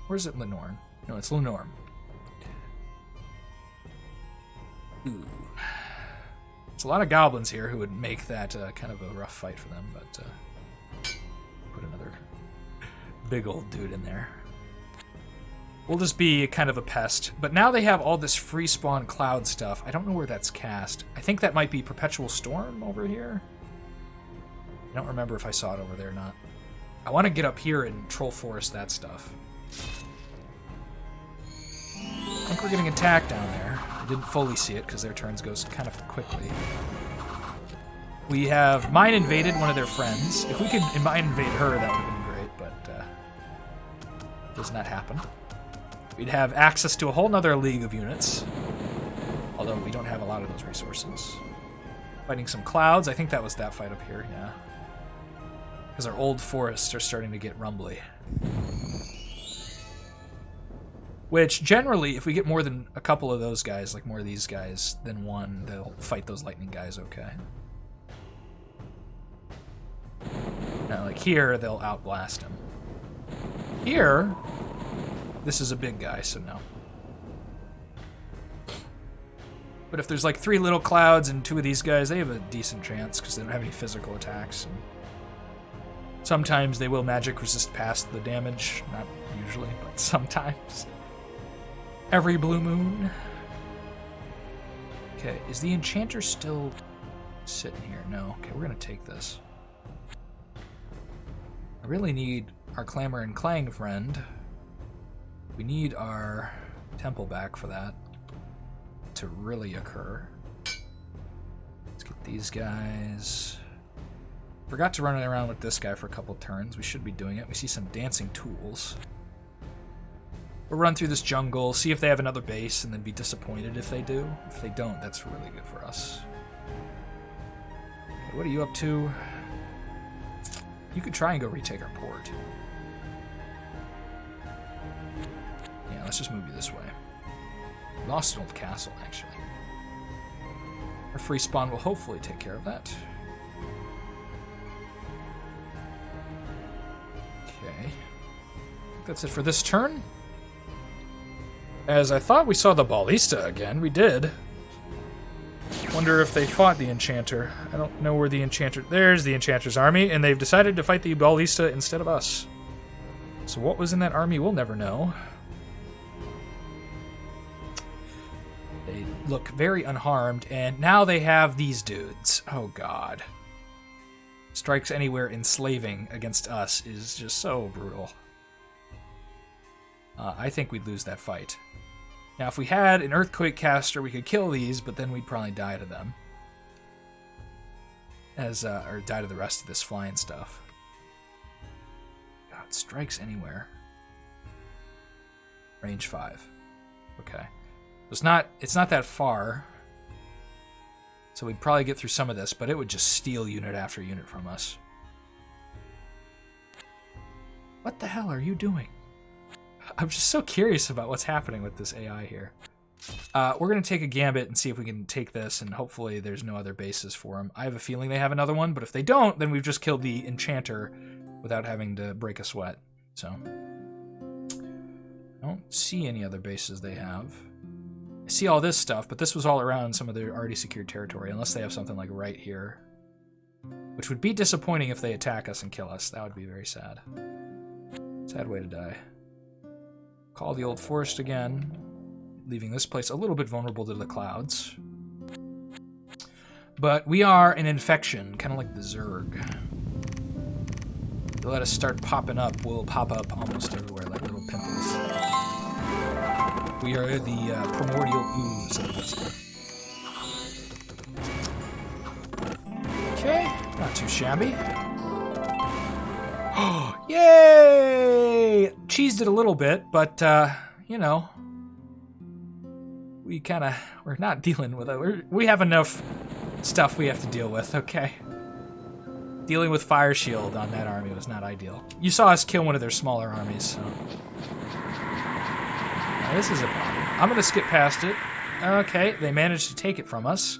Where's it Lenorn? No, it's Lenorm. Ooh. There's a lot of goblins here who would make that kind of a rough fight for them, but put another big old dude in there. We'll just be kind of a pest. But now they have all this free spawn cloud stuff. I don't know where that's cast. I think that might be Perpetual Storm over here. I don't remember if I saw it over there or not. I want to get up here and Troll Forest that stuff. I think we're getting attacked down there. I didn't fully see it because their turns go kind of quickly. We have Mine invaded one of their friends. If we could Mine invade her, that would have been great, but does not happen. We'd have access to a whole nother league of units, although we don't have a lot of those resources. Fighting some clouds. I think that was that fight up here, yeah. Because our old forests are starting to get rumbly. Which, generally, if we get more than a couple of those guys, like more of these guys than one, they'll fight those lightning guys okay. Now, like here, they'll outblast him. Here, this is a big guy, so no. But if there's like 3 little clouds and 2 of these guys, they have a decent chance because they don't have any physical attacks. And sometimes they will magic resist past the damage. Not usually, but sometimes. Every blue moon. Okay, is the enchanter still sitting here? No. Okay, we're gonna take this. I really need our Clamor and Clang friend. We need our temple back for that to really occur. Let's get these guys. Forgot to run around with this guy for a couple turns. We should be doing it. We see some dancing tools. We'll run through this jungle, see if they have another base, and then be disappointed if they do. If they don't, that's really good for us. Okay, what are you up to? You could try and go retake our port. Yeah, let's just move you this way. We lost an old castle, actually. Our free spawn will hopefully take care of that. Okay. I think that's it for this turn. As I thought we saw the Ballista again. We did. Wonder if they fought the Enchanter. I don't know where the Enchanter... There's the Enchanter's army, and they've decided to fight the Ballista instead of us. So what was in that army, we'll never know. They look very unharmed, and now they have these dudes. Oh, God. Strikes anywhere enslaving against us is just so brutal. I think we'd lose that fight. Now, if we had an earthquake caster, we could kill these, but then we'd probably die to them. Or die to the rest of this flying stuff. God, strikes anywhere. Range 5. Okay. It's not that far. So we'd probably get through some of this, but it would just steal unit after unit from us. What the hell are you doing? I'm just so curious about what's happening with this AI here. We're going to take a gambit and see if we can take this, and hopefully there's no other bases for them. I have a feeling they have another one, but if they don't, then we've just killed the enchanter without having to break a sweat. So, I don't see any other bases they have. I see all this stuff, but this was all around some of their already secured territory, unless they have something like right here. Which would be disappointing if they attack us and kill us. That would be very sad. Sad way to die. Call the old forest again, leaving this place a little bit vulnerable to the clouds. But we are an infection, kind of like the Zerg. They let us start popping up, we'll pop up almost everywhere like little pimples. We are the primordial ooze of Blitzing. Okay, not too shabby. Oh, yay! Cheesed it a little bit, but, you know, we're not dealing with it. We have enough stuff we have to deal with, okay? Dealing with Fire Shield on that army was not ideal. You saw us kill one of their smaller armies, so... Now, this is a problem. I'm going to skip past it. Okay, they managed to take it from us,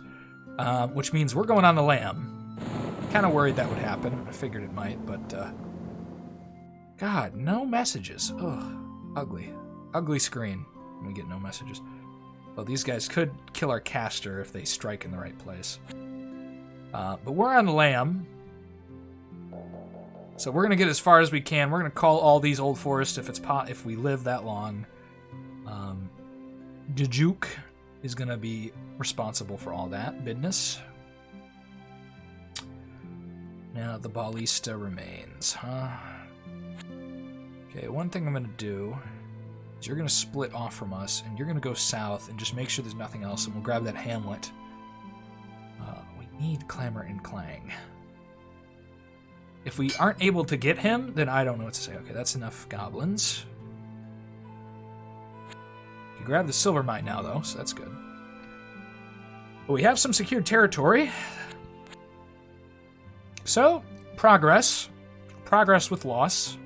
which means we're going on the lam. Kind of worried that would happen. I figured it might, but... God, no messages. Ugh, ugly. Ugly screen. We get no messages. Well, these guys could kill our caster if they strike in the right place. But we're on the lam. So we're going to get as far as we can. We're going to call all these old forests if we live that long. Dajuk is going to be responsible for all that business. Now the ballista remains, huh? Okay, one thing I'm going to do is you're going to split off from us, and you're going to go south and just make sure there's nothing else, and we'll grab that hamlet. We need Clamor and Clang. If we aren't able to get him, then I don't know what to say. Okay, that's enough goblins. You grab the silver mine now, though, so that's good. But we have some secured territory. So, progress. Progress with loss.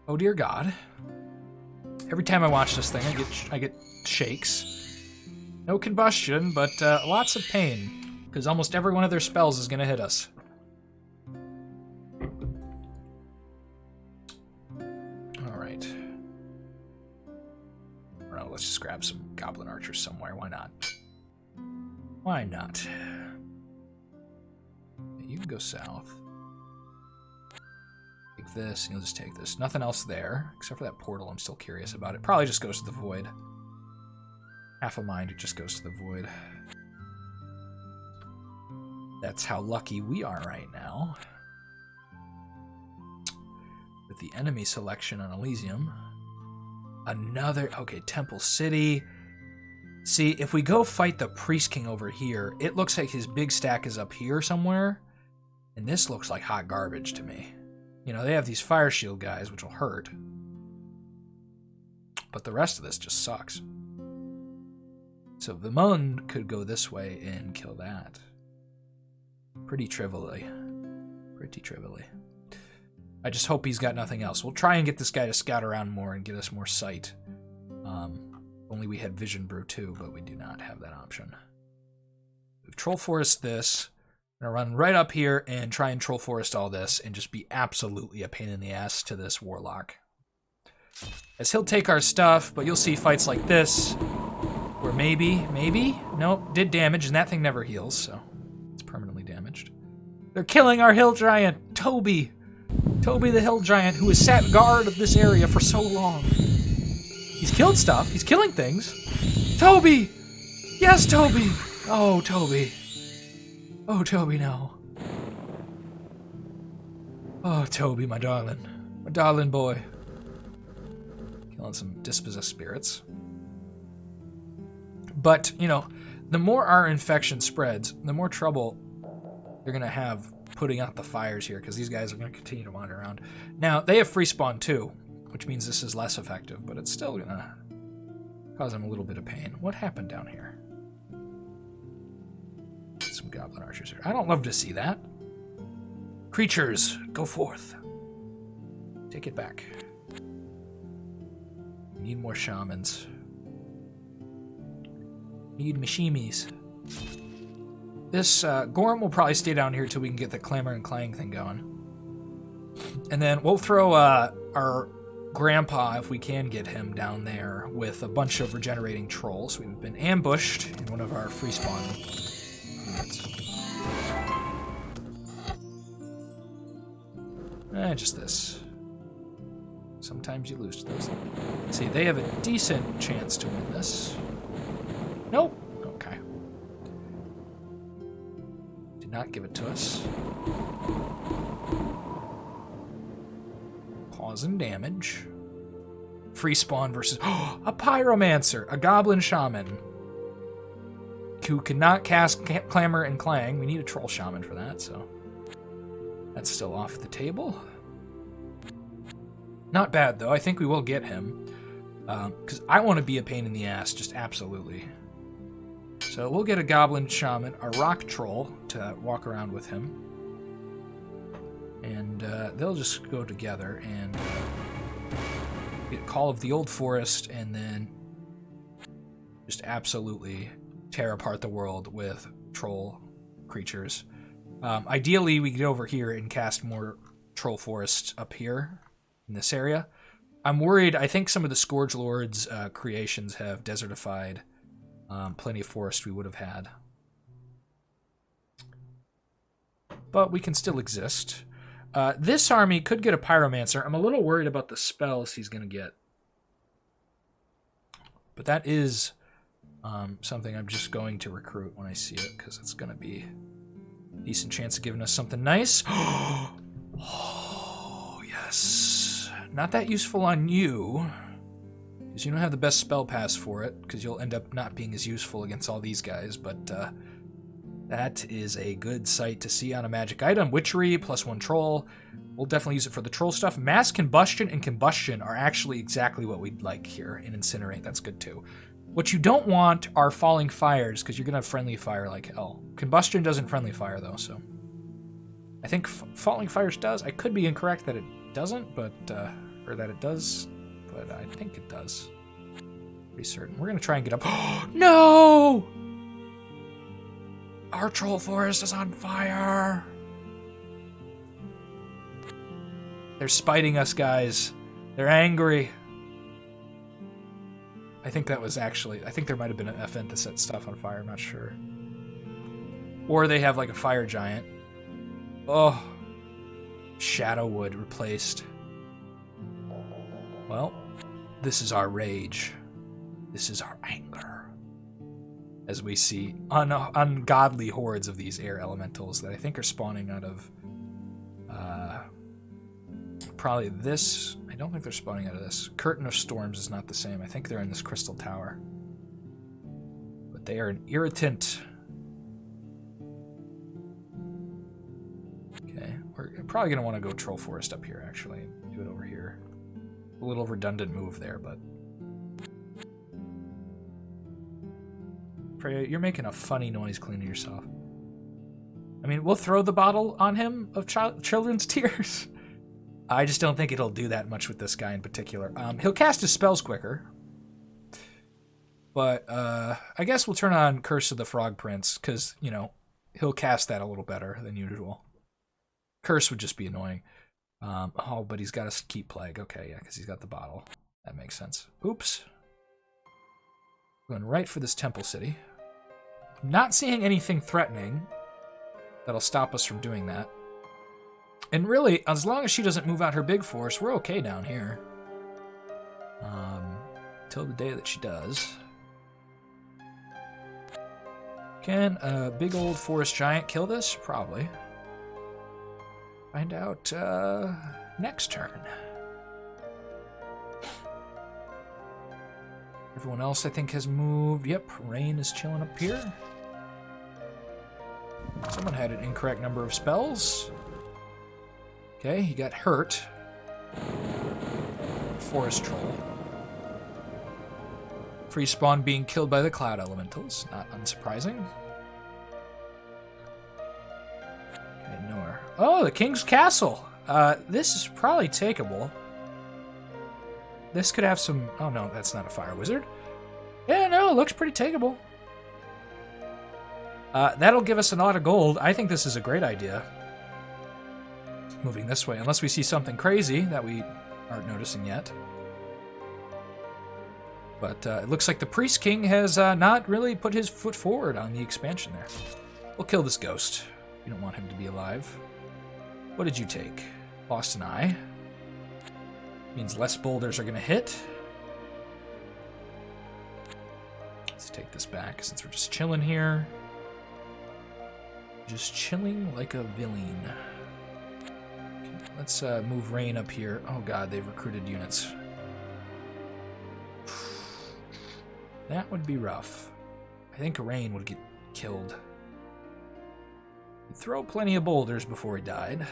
Oh dear God. Every time I watch this thing, I get shakes. No combustion, but lots of pain. Because almost every one of their spells is going to hit us. Alright. Well, let's just grab some goblin archers somewhere. Why not? Why not? You can go south. Take this, and you'll just take this. Nothing else there, except for that portal. I'm still curious about it. Probably just goes to the void. Half a mind, it just goes to the void. That's how lucky we are right now. With the enemy selection on Elysium. Another... Okay, Temple City. See, if we go fight the Priest King over here, it looks like his big stack is up here somewhere. And this looks like hot garbage to me. You know, they have these Fire Shield guys, which will hurt. But the rest of this just sucks. So Vimon could go this way and kill that. Pretty trivially. Pretty trivially. I just hope he's got nothing else. We'll try and get this guy to scout around more and get us more sight. Only we had Vision Brew too, but we do not have that option. We've Troll Forest this. I'm going to run right up here and try and Troll Forest all this and just be absolutely a pain in the ass to this Warlock. As he'll take our stuff, but you'll see fights like this where maybe, nope, did damage, and that thing never heals, so it's permanently damaged. They're killing our Hill Giant, Toby! Toby the Hill Giant, who has sat guard of this area for so long. He's killed stuff. He's killing things. Toby! Yes, Toby! Oh, Toby. Oh, Toby, no. Oh, Toby, my darling. My darling boy. Killing some dispossessed spirits. But, you know, the more our infection spreads, the more trouble they're going to have putting out the fires here, because these guys are going to continue to wander around. Now, they have free spawn too, which means this is less effective, but it's still going to cause them a little bit of pain. What happened down here? Some goblin archers here. I don't love to see that. Creatures, go forth. Take it back. Need more shamans. Need mashimis. This Gorm will probably stay down here till we can get the clamor and clang thing going. And then we'll throw our grandpa, if we can get him down there, with a bunch of regenerating trolls. We've been ambushed in one of our free spawn units. Just this. Sometimes you lose to those. See, they have a decent chance to win this. Nope. Okay. Did not give it to us. Causing damage. Free spawn versus... a pyromancer! A goblin shaman. Who cannot cast clamor and clang. We need a troll shaman for that, so... that's still off the table. Not bad, though. I think we will get him. Because I want to be a pain in the ass, just absolutely. So we'll get a goblin shaman, a rock troll, to walk around with him. And they'll just go together and get Call of the Old Forest, and then just absolutely tear apart the world with troll creatures. Ideally, we get over here and cast more troll forests up here in this area. I'm worried. I think some of the Scourge Lord's creations have desertified plenty of forest we would have had. But we can still exist. This army could get a Pyromancer. I'm a little worried about the spells he's going to get. But that is something I'm just going to recruit when I see it, because it's going to be a decent chance of giving us something nice. Oh, yes. Not that useful on you, because you don't have the best spell pass for it, because you'll end up not being as useful against all these guys, but that is a good sight to see on a magic item. Witchery, +1 troll. We'll definitely use it for the troll stuff. Mass combustion and combustion are actually exactly what we'd like here in Incinerate. That's good too. What you don't want are falling fires, because you're going to have friendly fire like hell. Combustion doesn't friendly fire, though, so... I think falling fires does. I could be incorrect that it doesn't, but... or that it does, but I think it does. Pretty certain. We're going to try and get up... No! Our troll forest is on fire! They're spiting us, guys. They're angry. I think that was actually... I think there might have been an event that set stuff on fire. I'm not sure. Or they have, like, a fire giant. Oh. Shadowwood replaced. Well, this is our rage. This is our anger. As we see ungodly hordes of these air elementals that I think are spawning out of... probably this... I don't think they're spawning out of this. Curtain of Storms is not the same. I think they're in this crystal tower. But they are an irritant. Okay, we're probably going to want to go Troll Forest up here, actually. Do it over here. A little redundant move there, but... Freya, you're making a funny noise cleaning yourself. I mean, we'll throw the bottle on him of children's tears. I just don't think it'll do that much with this guy in particular. He'll cast his spells quicker. But I guess we'll turn on Curse of the Frog Prince, because, you know, he'll cast that a little better than usual. Curse would just be annoying. Oh, but he's got to keep Plague. Okay, yeah, because he's got the bottle. That makes sense. Oops. Going right for this Temple City. Not seeing anything threatening that'll stop us from doing that. And really, as long as she doesn't move out her big force, we're okay down here. Till the day that she does. Can a big old forest giant kill this? Probably. Find out next turn. Everyone else, I think, has moved. Yep, Rain is chilling up here. Someone had an incorrect number of spells. Okay, he got hurt. Forest Troll. Free spawn being killed by the Cloud Elementals. Not unsurprising. Okay, nowhere. Oh, the King's Castle! This is probably takeable. This could have some... Oh, no, that's not a Fire Wizard. Yeah, no, it looks pretty takeable. That'll give us a lot of gold. I think this is a great idea. Moving this way, unless we see something crazy that we aren't noticing yet. But it looks like the Priest King has not really put his foot forward on the expansion there. We'll kill this ghost. We don't want him to be alive. What did you take? Lost an eye. Means less boulders are going to hit. Let's take this back since we're just chilling here. Just chilling like a villain. Okay, let's move Rain up here. Oh god, they've recruited units. That would be rough. I think Rain would get killed. He'd throw plenty of boulders before he died.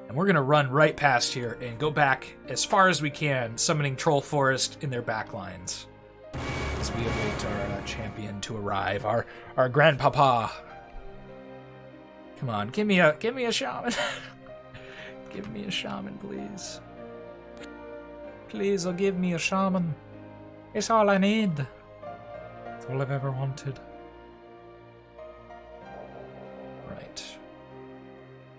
And we're going to run right past here and go back as far as we can, summoning Troll Forest in their back lines. As we await our champion to arrive, our grandpapa. Come on, give me a shaman. Give me a shaman, please. Please, give me a shaman. It's all I need. It's all I've ever wanted. Right.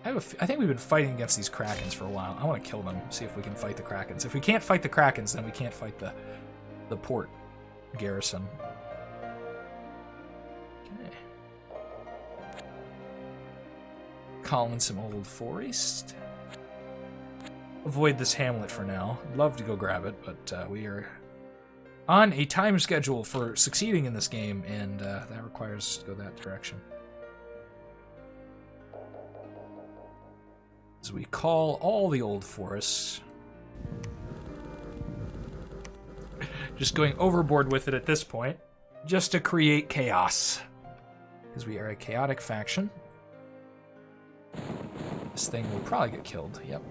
I think we've been fighting against these Krakens for a while. I want to kill them, see if we can fight the Krakens. If we can't fight the Krakens, then we can't fight the port garrison. Okay. Calling some old forest. Avoid this hamlet for now. I'd love to go grab it, but we are on a time schedule for succeeding in this game, and that requires us to go that direction. As we call all the old forests. Just going overboard with it at this point, just to create chaos. Because we are a chaotic faction. This thing will probably get killed, yep.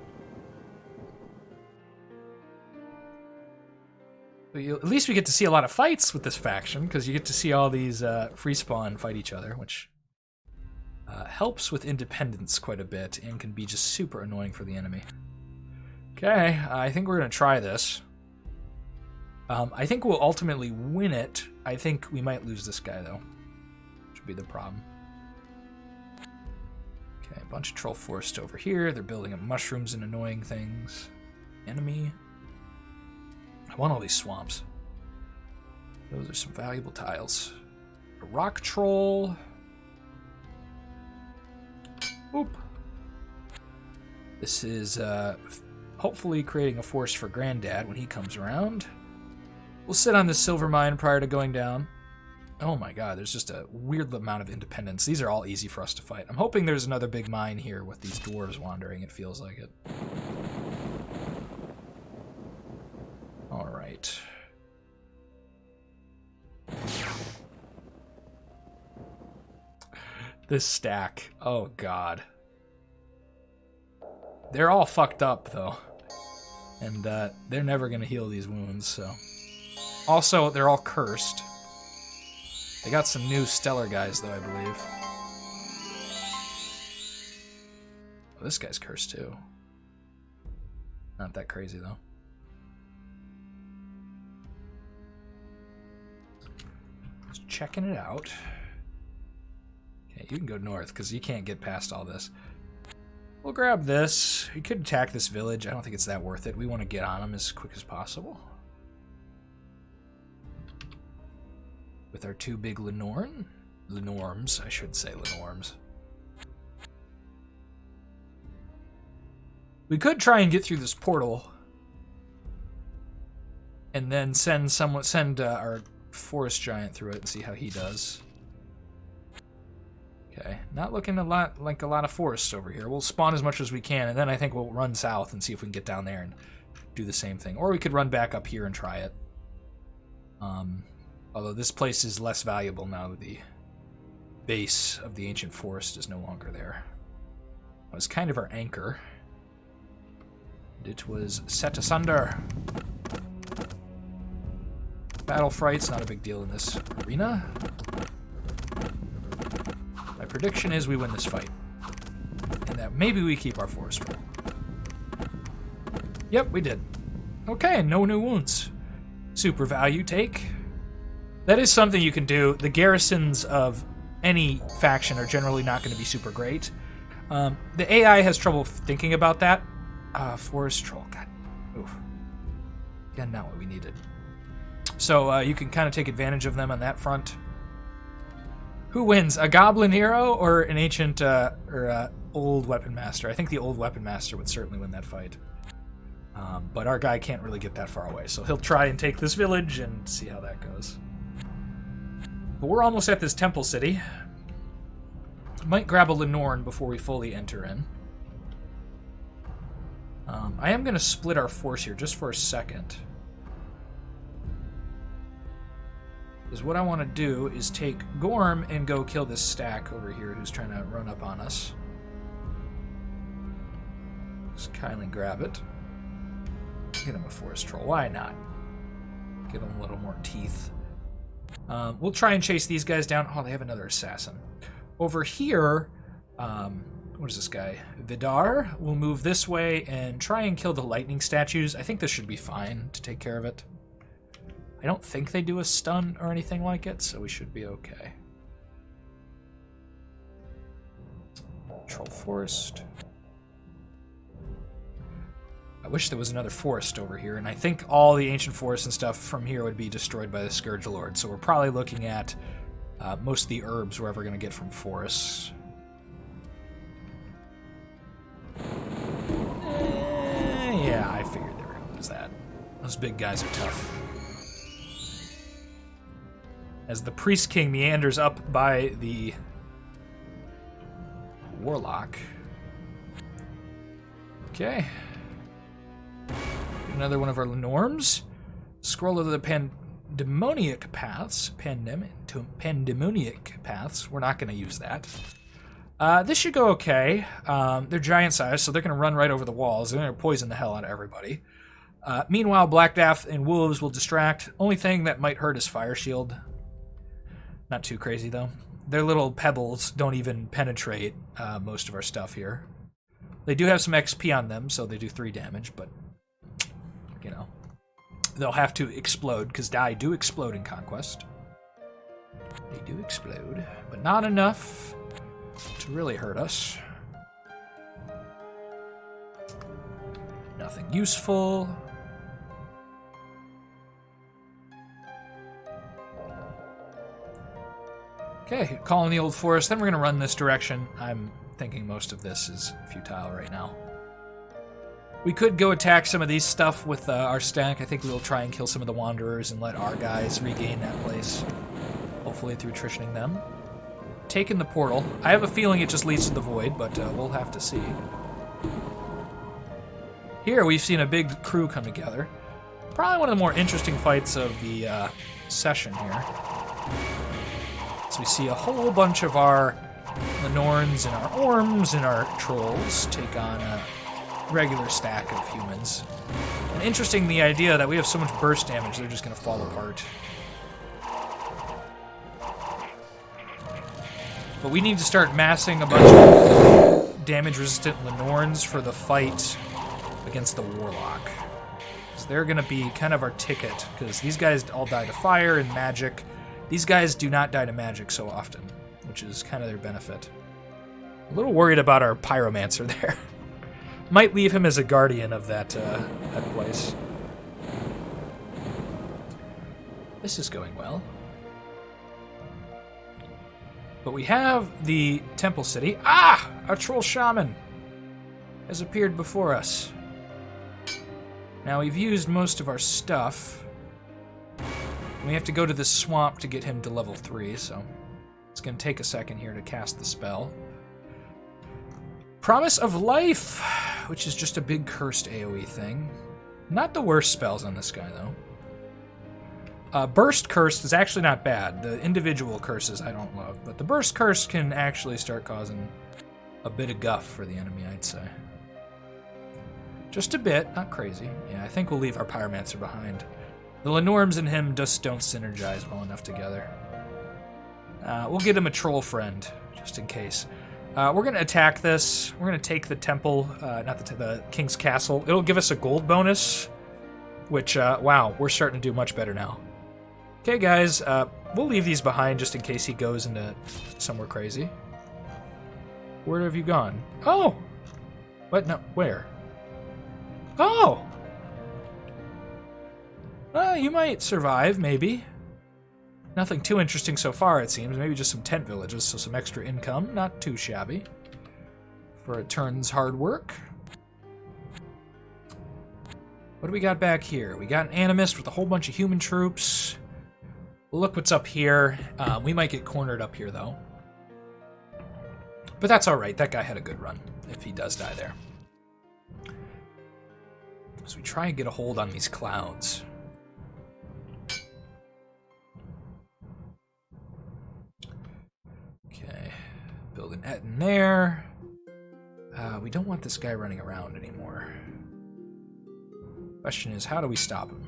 At least we get to see a lot of fights with this faction, because you get to see all these free spawn fight each other, which helps with independence quite a bit, and can be just super annoying for the enemy. Okay, I think we're going to try this. I think we'll ultimately win it. I think we might lose this guy, though. Should be the problem. Okay, a bunch of troll forest over here. They're building up mushrooms and annoying things. Enemy. I want all these swamps. Those are some valuable tiles. A rock troll. Oop. This is hopefully creating a forest for Granddad when he comes around. We'll sit on this silver mine prior to going down. Oh my god, there's just a weird amount of independence. These are all easy for us to fight. I'm hoping there's another big mine here with these dwarves wandering. It feels like it. Alright. This stack. Oh god. They're all fucked up, though. And they're never going to heal these wounds, so... Also, they're all cursed. They got some new stellar guys, though, I believe. Oh, this guy's cursed, too. Not that crazy, though. Just checking it out. Okay, you can go north, because you can't get past all this. We'll grab this. We could attack this village. I don't think it's that worth it. We want to get on them as quick as possible. With our two big Lenorms, I should say Lenorms. We could try and get through this portal, and then send our forest giant through it and see how he does. Okay, not looking like a lot of forests over here. We'll spawn as much as we can, and then I think we'll run south and see if we can get down there and do the same thing. Or we could run back up here and try it. Although this place is less valuable now that the base of the ancient forest is no longer there. It was kind of our anchor. It was set asunder. Battle fright's not a big deal in this arena. My prediction is we win this fight. And that maybe we keep our forest roll. Yep, we did. Okay, no new wounds. Super value take. That is something you can do. The garrisons of any faction are generally not going to be super great. The AI has trouble thinking about that. Forest troll. God. Oof. Again, not what we needed. So you can kind of take advantage of them on that front. Who wins, a goblin hero or an ancient or old weapon master? I think the old weapon master would certainly win that fight. But our guy can't really get that far away, so he'll try and take this village and see how that goes. But we're almost at this temple city. Might grab a Lenorn before we fully enter in. I am going to split our force here just for a second. Because what I want to do is take Gorm and go kill this stack over here who's trying to run up on us. Just kindly grab it. Get him a forest troll. Why not? Give him a little more teeth. We'll try and chase these guys down. Oh, they have another assassin. Over here, what is this guy? Vidar will move this way and try and kill the lightning statues. I think this should be fine to take care of it. I don't think they do a stun or anything like it, so we should be okay. Troll forest. I wish there was another forest over here, and I think all the ancient forests and stuff from here would be destroyed by the Scourge Lord, so we're probably looking at most of the herbs we're ever going to get from forests. Yeah, I figured they were going to lose that. Those big guys are tough. As the Priest King meanders up by the Warlock. Okay. Another one of our Lenorms. Scroll of the Pandemoniac Paths. Pandemoniac Paths. We're not going to use that. This should go okay. They're giant size, so they're going to run right over the walls. They're going to poison the hell out of everybody. Meanwhile, Black Death and Wolves will distract. Only thing that might hurt is Fire Shield. Not too crazy, though. Their little pebbles don't even penetrate most of our stuff here. They do have some XP on them, so they do 3 damage, but, you know, they'll have to explode, because die do explode in Conquest. They do explode, but not enough to really hurt us. Nothing useful. Okay, calling the old forest. Then we're going to run this direction. I'm thinking most of this is futile right now. We could go attack some of these stuff with our stack. I think we'll try and kill some of the Wanderers and let our guys regain that place. Hopefully through attritioning them. Taking the portal. I have a feeling it just leads to the void, but we'll have to see. Here we've seen a big crew come together. Probably one of the more interesting fights of the session here. So we see a whole bunch of our Lenorns and our Orms and our Trolls take on a regular stack of humans. And interesting, the idea that we have so much burst damage, they're just going to fall apart. But we need to start massing a bunch of damage-resistant Lenorns for the fight against the Warlock. So they're going to be kind of our ticket, because these guys all die to fire and magic. These guys do not die to magic so often, which is kind of their benefit. A little worried about our Pyromancer there. Might leave him as a guardian of that place. This is going well. But we have the Temple City. Ah! A Troll Shaman! has appeared before us. Now, we've used most of our stuff. We have to go to this swamp to get him to level 3, so it's going to take a second here to cast the spell. Promise of Life, which is just a big cursed AoE thing. Not the worst spells on this guy, though. Burst Cursed is actually not bad. The individual curses I don't love, but the Burst Curse can actually start causing a bit of guff for the enemy, I'd say. Just a bit, not crazy. Yeah, I think we'll leave our Pyromancer behind. The Lenorms and him just don't synergize well enough together. We'll get him a troll friend, just in case. We're going to attack this. We're going to take the temple, not the King's Castle. It'll give us a gold bonus, which, wow, we're starting to do much better now. Okay, guys, we'll leave these behind just in case he goes into somewhere crazy. Where have you gone? Oh! What? No, where? Oh! Well, you might survive, maybe. Nothing too interesting so far, it seems. Maybe just some tent villages, so some extra income. Not too shabby for a turn's hard work. What do we got back here? We got an Animist with a whole bunch of human troops. We'll look what's up here. We might get cornered up here, though. But that's alright. That guy had a good run, if he does die there. So we try and get a hold on these clouds. Okay, build an Etten there. We don't want this guy running around anymore. Question is, how do we stop him?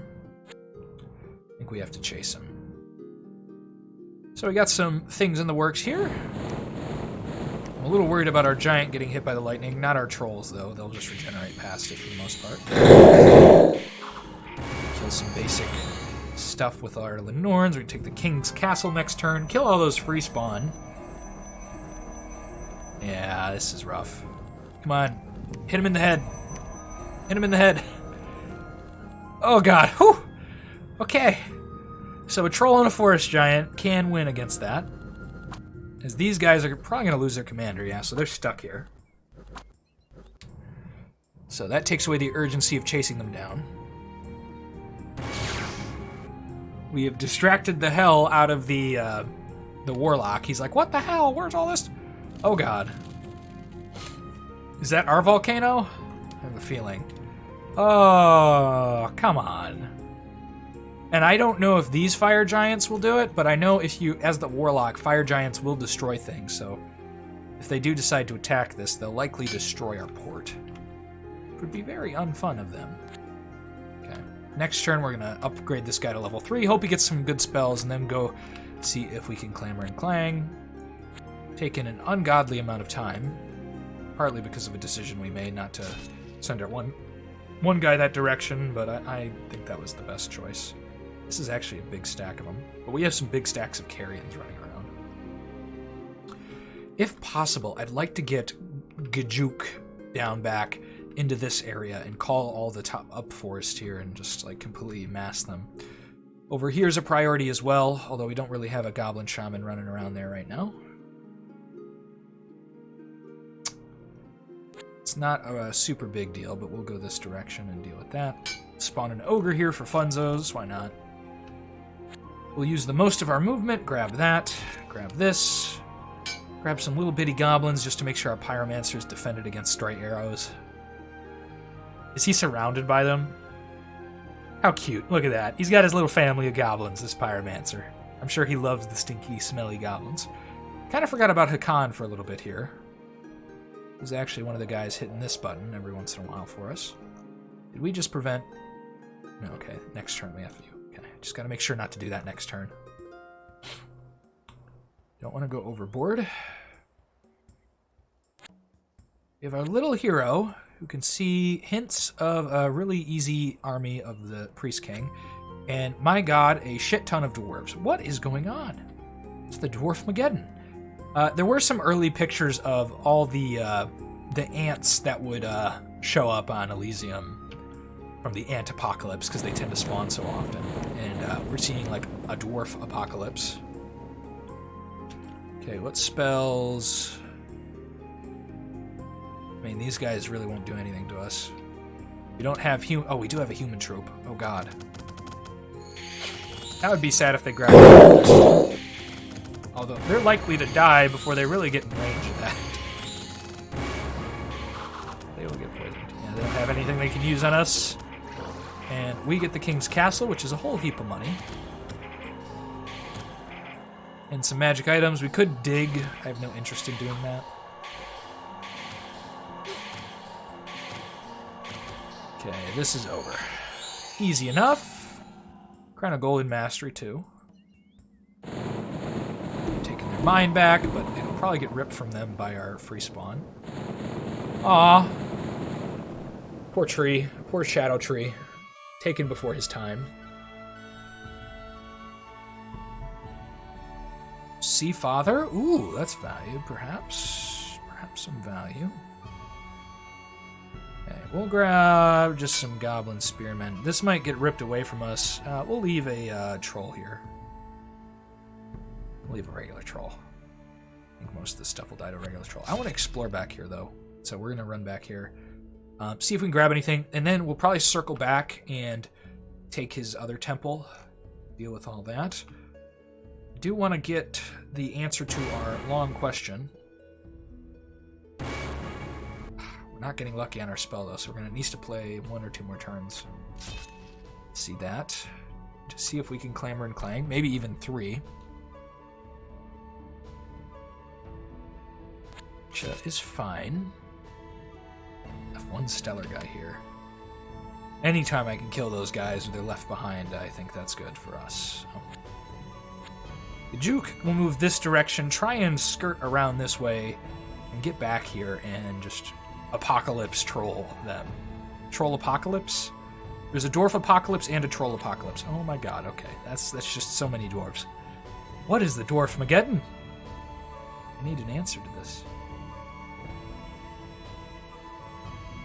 I think we have to chase him. So we got some things in the works here. I'm a little worried about our giant getting hit by the lightning. Not our trolls, though. They'll just regenerate past it for the most part. Kill some basic stuff with our Lenorns. We can take the King's Castle next turn. Kill all those free spawn. Yeah, this is rough. Come on. Hit him in the head. Hit him in the head. Oh, God. Whew. Okay. So a troll and a forest giant can win against that. As these guys are probably going to lose their commander, yeah, so they're stuck here. So that takes away the urgency of chasing them down. We have distracted the hell out of the warlock. He's like, what the hell? Where's all this? Oh, God. Is that our volcano? I have a feeling. Oh, come on. And I don't know if these fire giants will do it, but I know if you, as the warlock, fire giants will destroy things, so if they do decide to attack this, they'll likely destroy our port. It would be very unfun of them. Okay. Next turn, we're going to upgrade this guy to level 3, hope he gets some good spells, and then go see if we can Clamor and Clang. Taking an ungodly amount of time, partly because of a decision we made not to send our one guy that direction, but I think that was the best choice. This is actually a big stack of them, but we have some big stacks of carrions running around. If possible, I'd like to get Gajuk down back into this area and call all the top up forest here and just like completely mass them. Over here is a priority as well, although we don't really have a goblin shaman running around there right now. It's not a super big deal, but we'll go this direction and deal with that. Spawn an ogre here for funzos, why not? We'll use the most of our movement, grab that, grab this, grab some little bitty goblins just to make sure our pyromancer is defended against stray arrows. Is he surrounded by them? How cute, look at that. He's got his little family of goblins, this pyromancer. I'm sure he loves the stinky, smelly goblins. Kind of forgot about Hakan for a little bit here. He's actually one of the guys hitting this button every once in a while for us. Did we just prevent... No, okay, next turn we have to do. Okay, just gotta make sure not to do that next turn. Don't want to go overboard. We have our little hero who can see hints of a really easy army of the Priest King. And my god, a shit ton of dwarves. What is going on? It's the Dwarf-mageddon. There were some early pictures of all the ants that would show up on Elysium from the ant apocalypse, because they tend to spawn so often. And we're seeing like a dwarf apocalypse. Okay, what spells? mean, these guys really won't do anything to us. We don't have oh, we do have a human troop. Oh, God. That would be sad if they grab it. Although, they're likely to die before they really get in range of that. They will get poisoned. Yeah, they don't have anything they can use on us. And we get the King's Castle, which is a whole heap of money. And some magic items. We could dig. I have no interest in doing that. Okay, this is over. Easy enough. Crown of Golden Mastery, too. Taking their mine back, but it'll probably get ripped from them by our free spawn. Aw. Poor tree. Poor shadow tree. Taken before his time. Sea Father? Ooh, that's value, perhaps. Perhaps some value. Okay, we'll grab just some goblin spearmen. This might get ripped away from us. We'll leave a troll here. We'll leave a regular troll. I think most of this stuff will die to a regular troll. I want to explore back here, though. So we're going to run back here. See if we can grab anything. And then we'll probably circle back and take his other temple. Deal with all that. I do want to get the answer to our long question. We're not getting lucky on our spell, though, so we're going to need to play 1 or 2 more turns. See that. To see if we can clamor and clang. Maybe even 3. Which is fine. I have 1 stellar guy here. Anytime I can kill those guys or they're left behind, I think that's good for us. So. The Juke will move this direction, try and skirt around this way, and get back here and just apocalypse troll them. Troll apocalypse? There's a dwarf apocalypse and a troll apocalypse. Oh my god, okay. That's just so many dwarves. What is the dwarf Mageddon? I need an answer to this.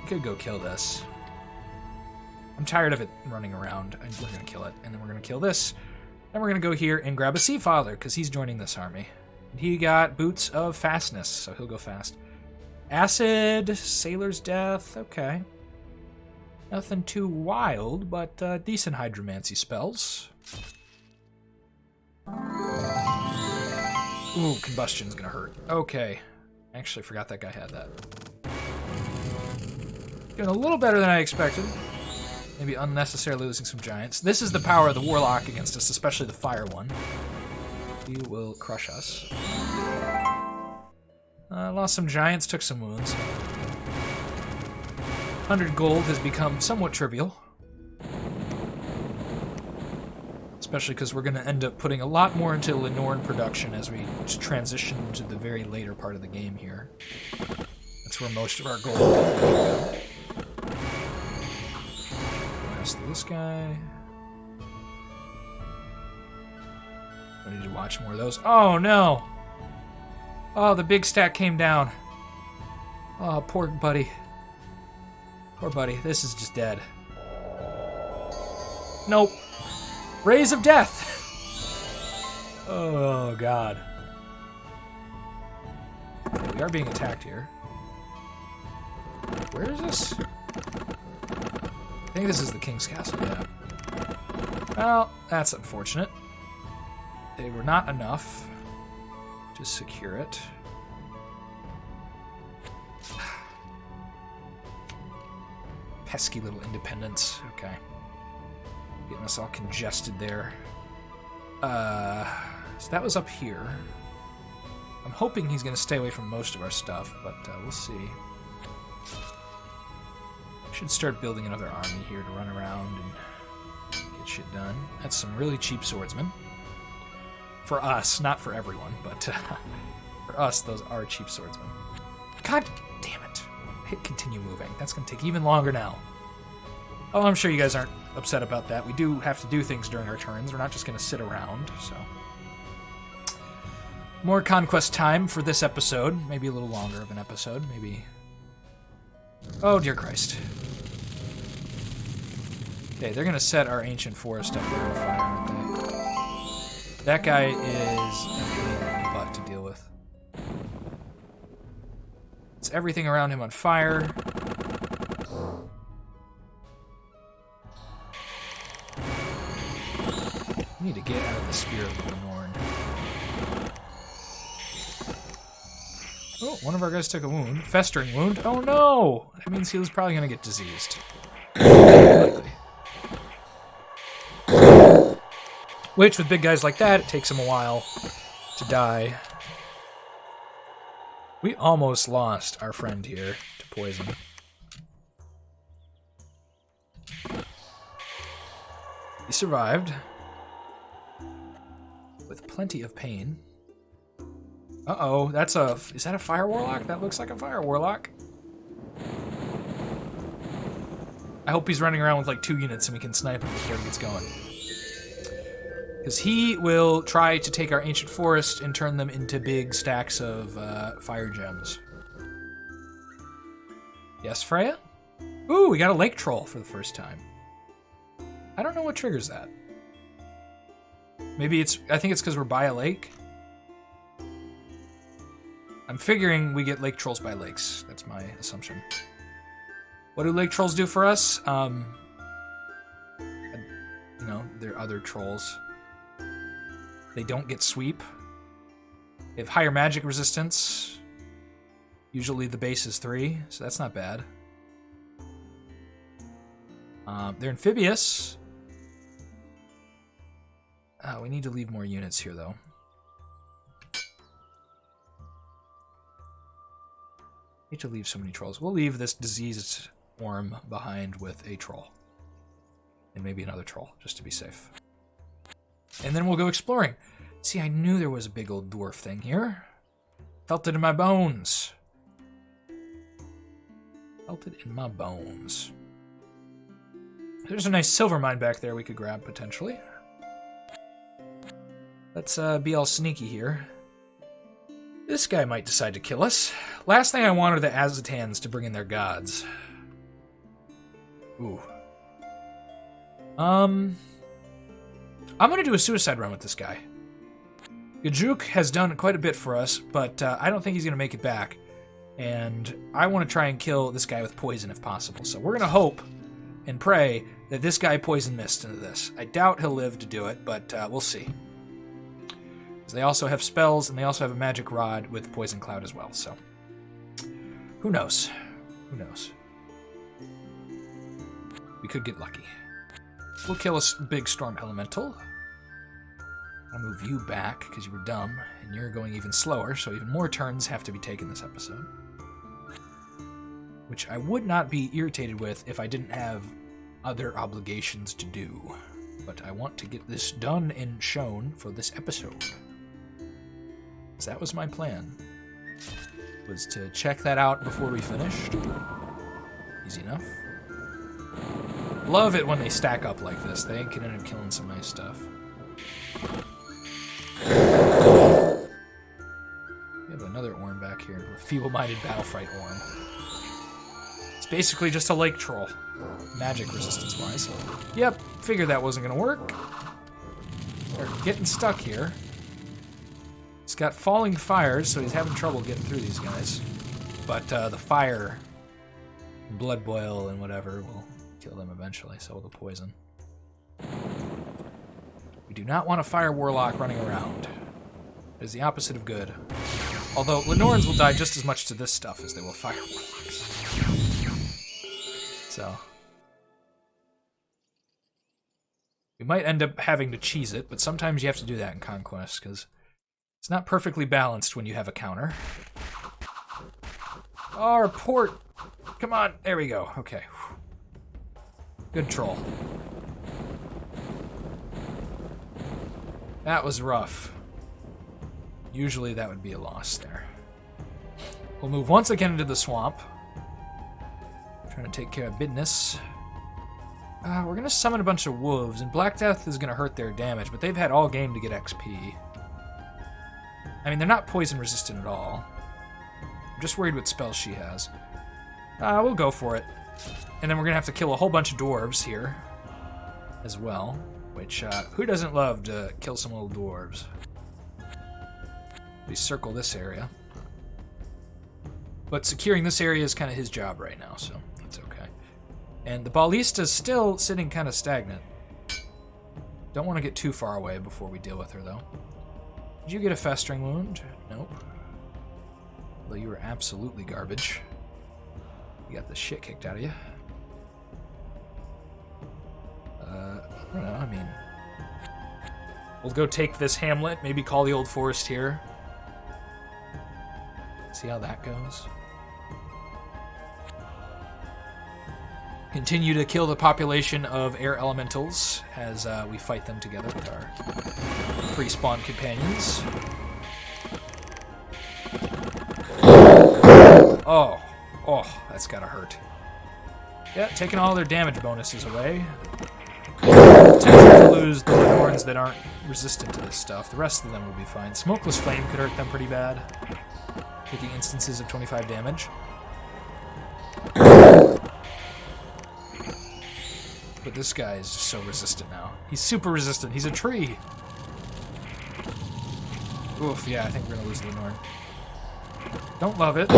I could go kill this. I'm tired of it running around. We're going to kill it, and then we're going to kill this. Then we're going to go here and grab a Sea Father, because he's joining this army. He got Boots of Fastness, so he'll go fast. Acid, Sailor's Death, okay. Nothing too wild, but decent hydromancy spells. Ooh, Combustion's going to hurt. Okay. I actually forgot that guy had that. Doing a little better than I expected. Maybe unnecessarily losing some giants. This is the power of the Warlock against us, especially the fire one. He will crush us. Lost some giants, took some wounds. 100 gold has become somewhat trivial. Especially because we're going to end up putting a lot more into Lenorn production as we transition to the very later part of the game here. That's where most of our gold will go. This guy. I need to watch more of those. Oh no! Oh, the big stack came down. Oh, poor buddy. Poor buddy. This is just dead. Nope. Rays of Death! Oh, God. Okay, we are being attacked here. Where is this? I think this is the King's Castle, yeah. Well, that's unfortunate. They were not enough to secure it. Pesky little independents. Okay. Getting us all congested there. So that was up here. I'm hoping he's going to stay away from most of our stuff, but we'll see. Should start building another army here to run around and get shit done. That's some really cheap swordsmen. For us, not for everyone, but for us, those are cheap swordsmen. God damn it. Hit continue moving. That's going to take even longer now. Oh, I'm sure you guys aren't upset about that. We do have to do things during our turns. We're not just going to sit around, so. More conquest time for this episode. Maybe a little longer of an episode. Maybe. Oh, dear Christ. Okay, they're going to set our ancient forest up there on fire, aren't they? That guy is a pain in the butt to deal with. It's sets everything around him on fire. We need to get out of the sphere of the Norn. Oh, one of our guys took a wound. Festering wound. Oh no! That means he was probably going to get diseased. Which, with big guys like that, it takes them a while to die. We almost lost our friend here to poison. He survived. With plenty of pain. Uh-oh, that's a... Is that a fire warlock? That looks like a fire warlock. I hope he's running around with like 2 units and we can snipe him before he gets going. Because he will try to take our ancient forest and turn them into big stacks of fire gems. Yes, Freya? Ooh, we got a lake troll for the first time. I don't know what triggers that. Maybe it's... I think it's because we're by a lake. I'm figuring we get lake trolls by lakes. That's my assumption. What do lake trolls do for us? You know, they're other trolls. They don't get sweep. They have higher magic resistance. Usually the base is 3, so that's not bad. They're amphibious. We need to leave more units here, though. Need to leave so many trolls. We'll leave this diseased worm behind with a troll. And maybe another troll, just to be safe. And then we'll go exploring. See, I knew there was a big old dwarf thing here. Felt it in my bones. Felt it in my bones. There's a nice silver mine back there we could grab, potentially. Let's be all sneaky here. This guy might decide to kill us. Last thing I want are the Azatans to bring in their gods. Ooh. I'm gonna do a suicide run with this guy. Gajuk has done quite a bit for us, but I don't think he's gonna make it back. And I want to try and kill this guy with poison if possible. So we're gonna hope and pray that this guy poison mist into this. I doubt he'll live to do it, but we'll see. They also have spells, and they also have a magic rod with poison cloud as well, so... Who knows? Who knows? We could get lucky. We'll kill a big storm elemental. I'll move you back, because you were dumb, and you're going even slower, so even more turns have to be taken this episode. Which I would not be irritated with if I didn't have other obligations to do. But I want to get this done and shown for this episode. That was my plan, was to check that out before we finished. Easy enough. Love it when they stack up like this. They can end up killing some nice stuff. We have another Orm back here, a feeble-minded battle-fright Orm. It's basically just a lake troll, magic resistance-wise. Yep, figured that wasn't gonna work. They're getting stuck here. He's got falling fires, so he's having trouble getting through these guys. But the fire, and blood boil, and whatever will kill them eventually, so will the poison. We do not want a fire warlock running around. It is the opposite of good. Although Lenorans will die just as much to this stuff as they will fire warlocks. So... we might end up having to cheese it, but sometimes you have to do that in Conquest, because... it's not perfectly balanced when you have a counter. Oh, our port! Come on, there we go. Okay. Good troll. That was rough. Usually that would be a loss there. We'll move once again into the swamp. Trying to take care of business. We're going to summon a bunch of wolves, and Black Death is going to hurt their damage, but they've had all game to get XP. I mean, they're not poison resistant at all. I'm just worried what spells she has. We'll go for it. And then we're going to have to kill a whole bunch of dwarves here as well. Which, who doesn't love to kill some little dwarves? We circle this area. But securing this area is kind of his job right now, so that's okay. And the Ballista's still sitting kind of stagnant. Don't want to get too far away before we deal with her, though. Did you get a festering wound? Nope. Although you were absolutely garbage. You got the shit kicked out of you. I don't know, I mean... We'll go take this hamlet, maybe call the old forest here. See how that goes. Continue to kill the population of air elementals as we fight them together with our free spawn companions. Oh, that's gotta hurt. Yeah, taking all their damage bonuses away. Potential to lose the Lenorns that aren't resistant to this stuff. The rest of them will be fine. Smokeless Flame could hurt them pretty bad. Taking instances of 25 damage. But this guy is just so resistant now. He's super resistant. He's a tree. Oof, yeah, I think we're gonna lose Lenorn. Don't love it.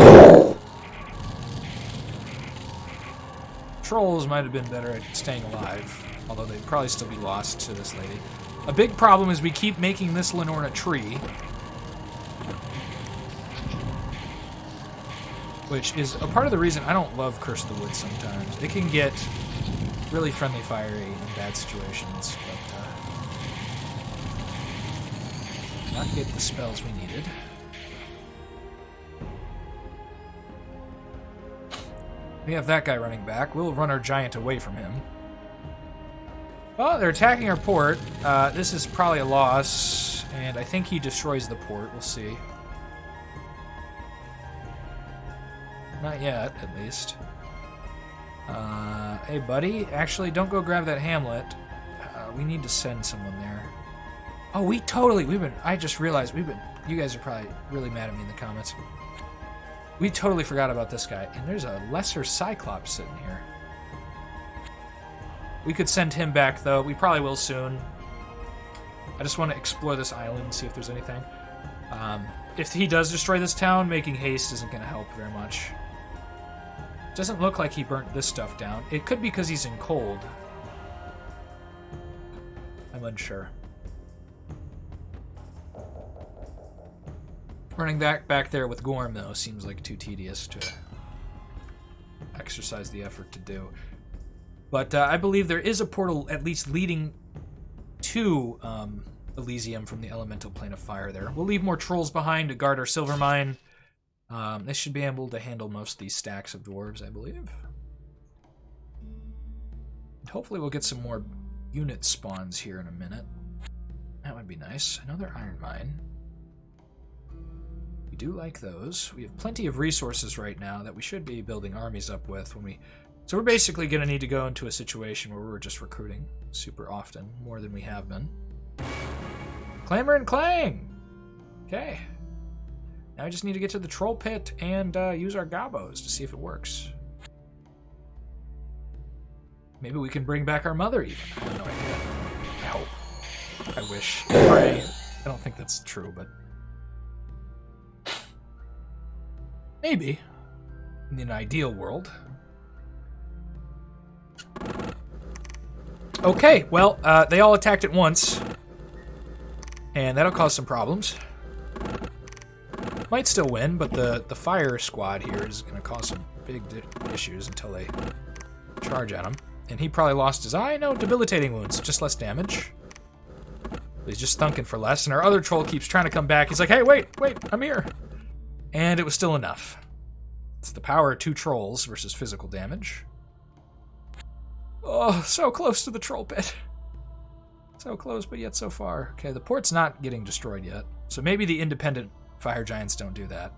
Trolls might have been better at staying alive, although they'd probably still be lost to this lady. A big problem is we keep making this Lenorn a tree, which is a part of the reason I don't love Curse of the Woods sometimes. It can get really friendly fiery in bad situations, but not get the spells we needed. We have that guy running back. We'll run our giant away from him. Well, they're attacking our port. This is probably a loss, and I think he destroys the port. We'll see. Not yet, at least. Hey, buddy. Actually, don't go grab that hamlet. We need to send someone there. Oh, I just realized you guys are probably really mad at me in the comments. We totally forgot about this guy. And there's a lesser Cyclops sitting here. We could send him back, though. We probably will soon. I just want to explore this island and see if there's anything. If he does destroy this town, making haste isn't going to help very much. Doesn't look like he burnt this stuff down. It could be because he's in cold. I'm unsure. Running back there with Gorm, though, seems like too tedious to exercise the effort to do. But I believe there is a portal at least leading to Elysium from the elemental plane of fire there. We'll leave more trolls behind to guard our silver mine. They should be able to handle most of these stacks of dwarves, I believe. And hopefully we'll get some more unit spawns here in a minute. That would be nice. Another iron mine. We do like those. We have plenty of resources right now that we should be building armies up with when we... So we're basically going to need to go into a situation where we're just recruiting super often, more than we have been. Clamor and Clang! Okay. Now we just need to get to the troll pit and use our gobos to see if it works. Maybe we can bring back our mother even. I have no idea. I hope. I wish. I pray. I don't think that's true, but... Maybe. In an ideal world. Okay, well, they all attacked at once. And that'll cause some problems. Might still win, but the fire squad here is going to cause some big issues until they charge at him. And he probably lost his eye. No, debilitating wounds. Just less damage. But he's just thunking for less. And our other troll keeps trying to come back. He's like, hey, wait, I'm here. And it was still enough. It's the power of 2 trolls versus physical damage. Oh, so close to the troll pit. So close, but yet so far. Okay, the port's not getting destroyed yet. So maybe the independent fire giants don't do that.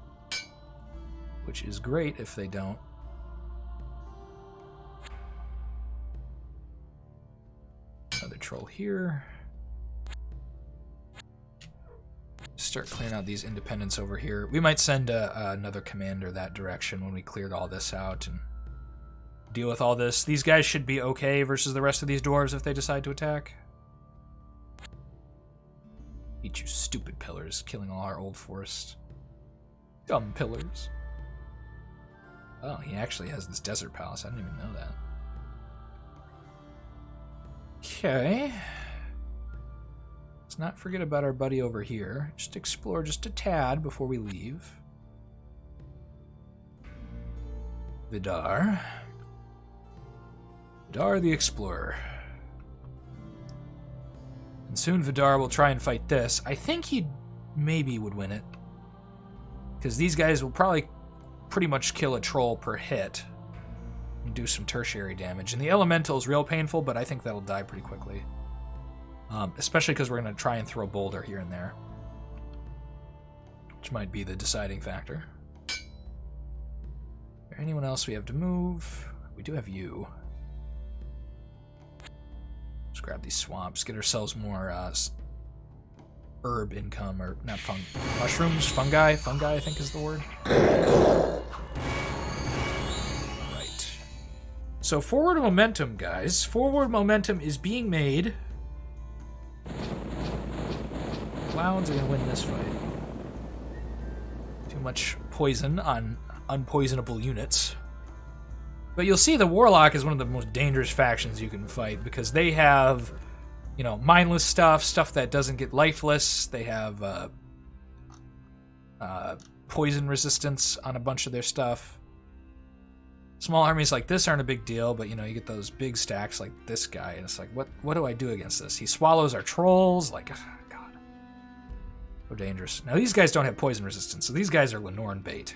Which is great if they don't. Another troll here. Start clearing out these independents over here. We might send another commander that direction when we cleared all this out and deal with all this. These guys should be okay versus the rest of these dwarves if they decide to attack. Eat you stupid pillars, killing all our old forest. Dumb pillars. Oh, he actually has this desert palace. I didn't even know that. Okay. Let's not forget about our buddy over here. Just explore just a tad before we leave. Vidar. Vidar the Explorer. And soon Vidar will try and fight this. I think he maybe would win it. Because these guys will probably pretty much kill a troll per hit. And do some tertiary damage. And the elemental is real painful, but I think that'll die pretty quickly. Especially because we're going to try and throw boulder here and there. Which might be the deciding factor. Is there anyone else we have to move? We do have you. Let's grab these swamps, get ourselves more herb income, or not mushrooms, fungi, I think is the word. Right. So forward momentum, guys. Forward momentum is being made. Clouds are going to win this fight. Too much poison on unpoisonable units. But you'll see the Warlock is one of the most dangerous factions you can fight because they have, you know, mindless stuff that doesn't get lifeless. They have poison resistance on a bunch of their stuff. Small armies like this aren't a big deal, but, you know, you get those big stacks like this guy, and it's like, what do I do against this? He swallows our trolls, like, God. So dangerous. Now, these guys don't have poison resistance, so these guys are Lenorn bait.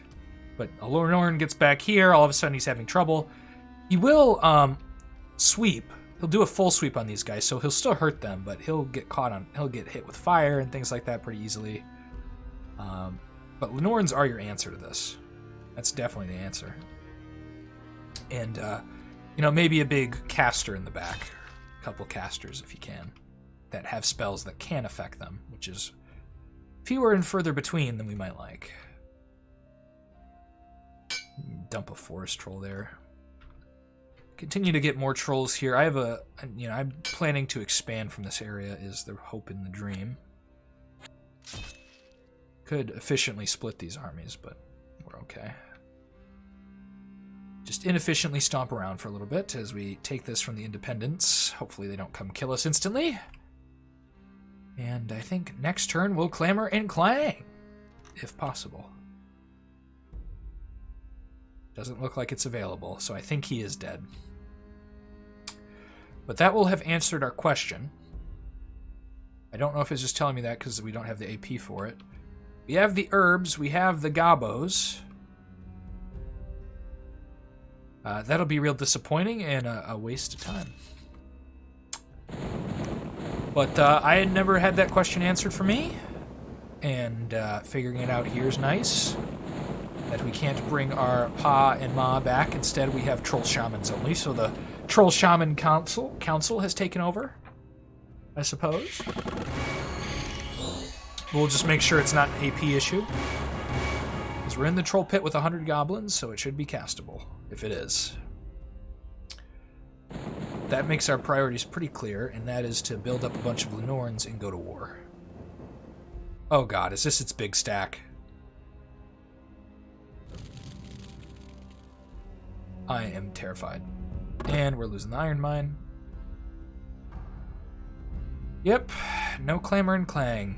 But Lenorn gets back here, all of a sudden he's having trouble. He will sweep. He'll do a full sweep on these guys, so he'll still hurt them, but he'll get hit with fire and things like that pretty easily. But Lenorns are your answer to this. That's definitely the answer. And, you know, maybe a big caster in the back. A couple casters, if you can, that have spells that can affect them, which is fewer and further between than we might like. Dump a forest troll there. Continue to get more trolls here. I have I'm planning to expand from this area, is the hope in the dream. Could efficiently split these armies, but we're okay. Just inefficiently stomp around for a little bit as we take this from the independents. Hopefully they don't come kill us instantly. And I think next turn we'll clamor and clang, if possible. Doesn't look like it's available, so I think he is dead. But that will have answered our question. I don't know if it's just telling me that because we don't have the AP for it. We have the herbs, we have the gobos. That'll be real disappointing and a waste of time. But I had never had that question answered for me, and figuring it out here is nice. That we can't bring our Pa and Ma back. Instead, we have Troll Shamans only, so the Troll Shaman Council has taken over, I suppose. We'll just make sure it's not an AP issue. Because we're in the Troll Pit with 100 goblins, so it should be castable, if it is. That makes our priorities pretty clear, and that is to build up a bunch of Lenorns and go to war. Oh god, is this its big stack? I am terrified. And we're losing the Iron Mine. Yep, no clamor and clang.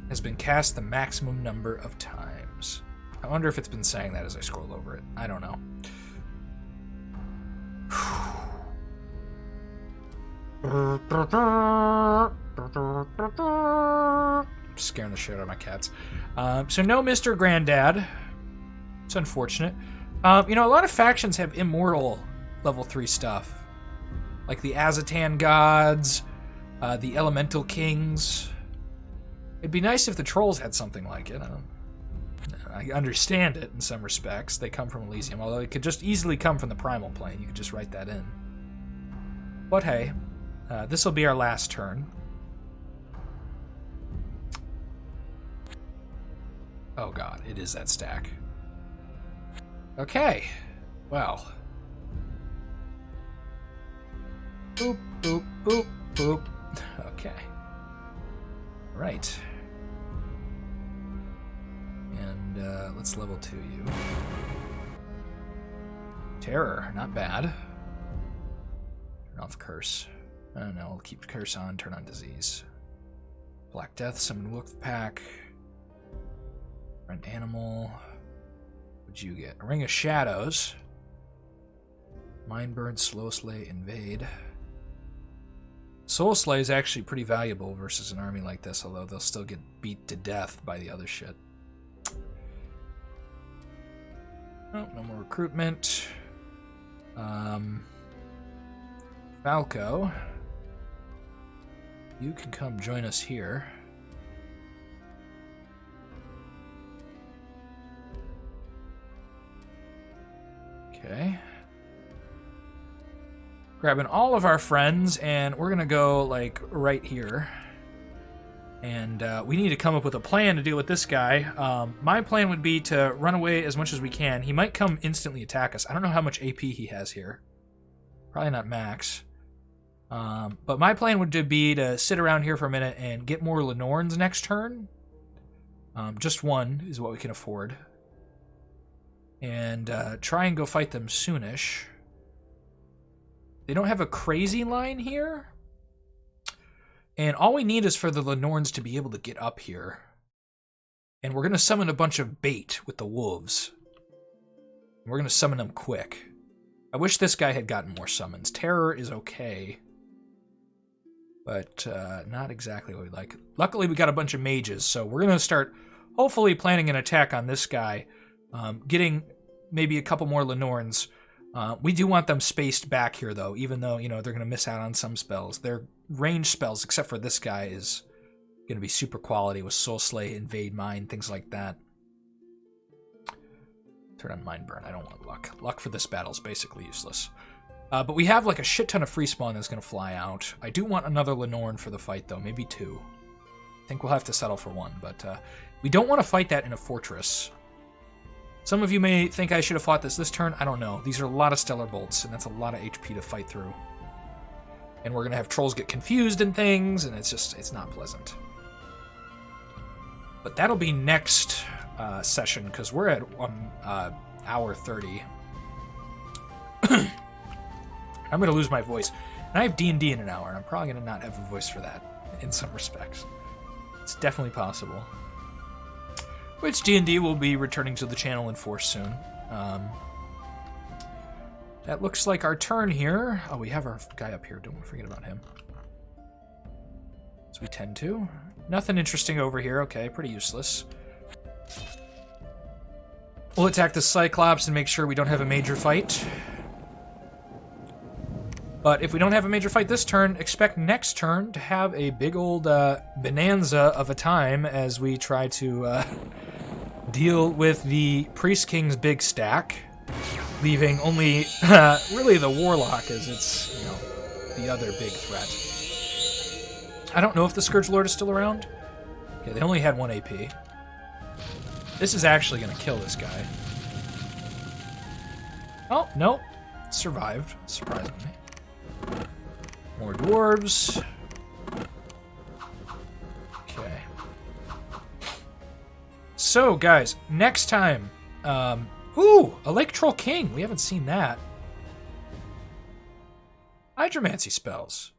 Has been cast the maximum number of times. I wonder if it's been saying that as I scroll over it. I don't know. Scaring the shit out of my cats. So no Mr. Granddad. It's unfortunate. You know, a lot of factions have immortal level 3 stuff. Like the Azatan gods, the Elemental Kings. It'd be nice if the trolls had something like it. I understand it in some respects. They come from Elysium, although it could just easily come from the Primal Plane. You could just write that in. But hey, this will be our last turn. Oh god, it is that stack. Okay, well. Boop, boop, boop, boop. Okay. Right. And let's level 2 you. Terror, not bad. Turn off Curse. I don't know, we'll keep Curse on, turn on Disease. Black Death, summon Wolf Pack. Rent Animal. What'd you get? A Ring of Shadows. Mindburn, Slow Slay, Invade. Soul Slay is actually pretty valuable versus an army like this, although they'll still get beat to death by the other shit. Oh, no more recruitment. Falco. You can come join us here. Okay. Grabbing all of our friends, and we're gonna go, like, right here. And we need to come up with a plan to deal with this guy. My plan would be to run away as much as we can. He might come instantly attack us. I don't know how much AP he has here. Probably not max. But my plan would be to sit around here for a minute and get more Lenorns next turn. Just one is what we can afford. And try and go fight them soonish. They don't have a crazy line here. And all we need is for the Lenorns to be able to get up here. And we're going to summon a bunch of bait with the wolves. We're going to summon them quick. I wish this guy had gotten more summons. Terror is okay. But not exactly what we like. Luckily, we got a bunch of mages, so we're going to start hopefully planning an attack on this guy. Getting maybe a couple more Lenorns. We do want them spaced back here, though, even though, they're going to miss out on some spells. Their range spells, except for this guy, is going to be super quality with Soul Slay, Invade Mind, things like that. Turn on Mind Burn. I don't want luck. Luck for this battle is basically useless. But we have, like, a shit ton of free spawn that's going to fly out. I do want another Lenorn for the fight, though. Maybe two. I think we'll have to settle for one, but we don't want to fight that in a fortress. Some of you may think I should have fought this turn. I don't know. These are a lot of Stellar Bolts, and that's a lot of HP to fight through. And we're going to have trolls get confused and things, and it's not pleasant. But that'll be next session, because we're at hour 30. I'm going to lose my voice. And I have D&D in an hour, and I'm probably going to not have a voice for that, in some respects. It's definitely possible. Which D&D will be returning to the channel in force soon. That looks like our turn here. Oh, we have our guy up here. Don't forget about him. As we tend to. Nothing interesting over here. Okay, pretty useless. We'll attack the Cyclops and make sure we don't have a major fight. But if we don't have a major fight this turn, expect next turn to have a big old bonanza of a time as we try to deal with the Priest King's big stack, leaving only really the Warlock as its, the other big threat. I don't know if the Scourge Lord is still around. Okay, they only had 1 AP. This is actually going to kill this guy. Oh, no. Survived, surprisingly. More dwarves. Okay. So, guys, next time. Ooh, a Lake Troll King. We haven't seen that. Hydromancy spells.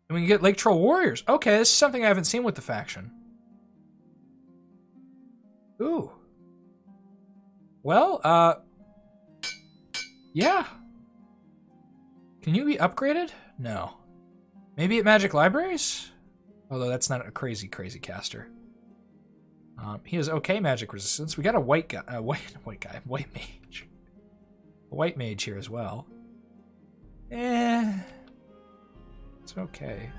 And we can get Lake Troll Warriors. Okay, this is something I haven't seen with the faction. Ooh. Well, yeah. Can you be upgraded? No. Maybe at Magic Libraries? Although that's not a crazy, crazy caster. He has okay magic resistance. We got a white guy, white mage. A white mage here as well. It's okay.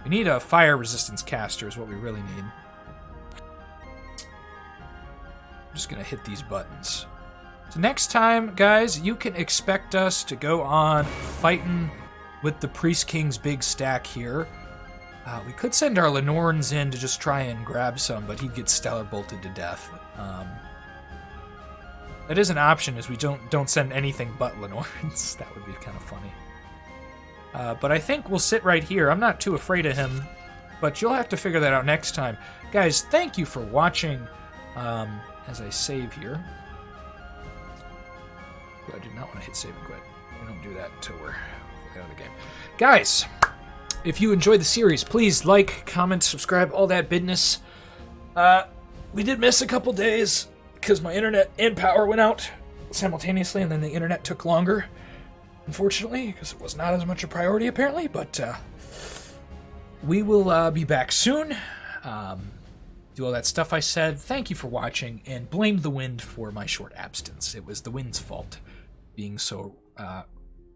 We need a fire resistance caster is what we really need. I'm just gonna hit these buttons. So next time, guys, you can expect us to go on fighting with the Priest King's big stack here. We could send our Lenorns in to just try and grab some, but he'd get Stellar Bolted to death. That is an option, is we don't send anything but Lenorns. That would be kind of funny. But I think we'll sit right here. I'm not too afraid of him, but you'll have to figure that out next time. Guys, thank you for watching. As I save here. I did not want to hit save and quit. We don't do that until we're out of the game. Guys, if you enjoyed the series, please like, comment, subscribe, all that business. We did miss a couple days because my internet and power went out simultaneously, and then the internet took longer, unfortunately, because it was not as much a priority, apparently, but we will be back soon. Do all that stuff I said. Thank you for watching, and blame the wind for my short absence. It was the wind's fault, being so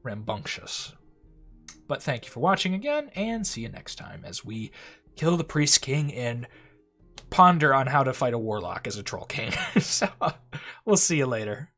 rambunctious. But thank you for watching again, and see you next time as we kill the Priest King and ponder on how to fight a Warlock as a Troll King. So, we'll see you later.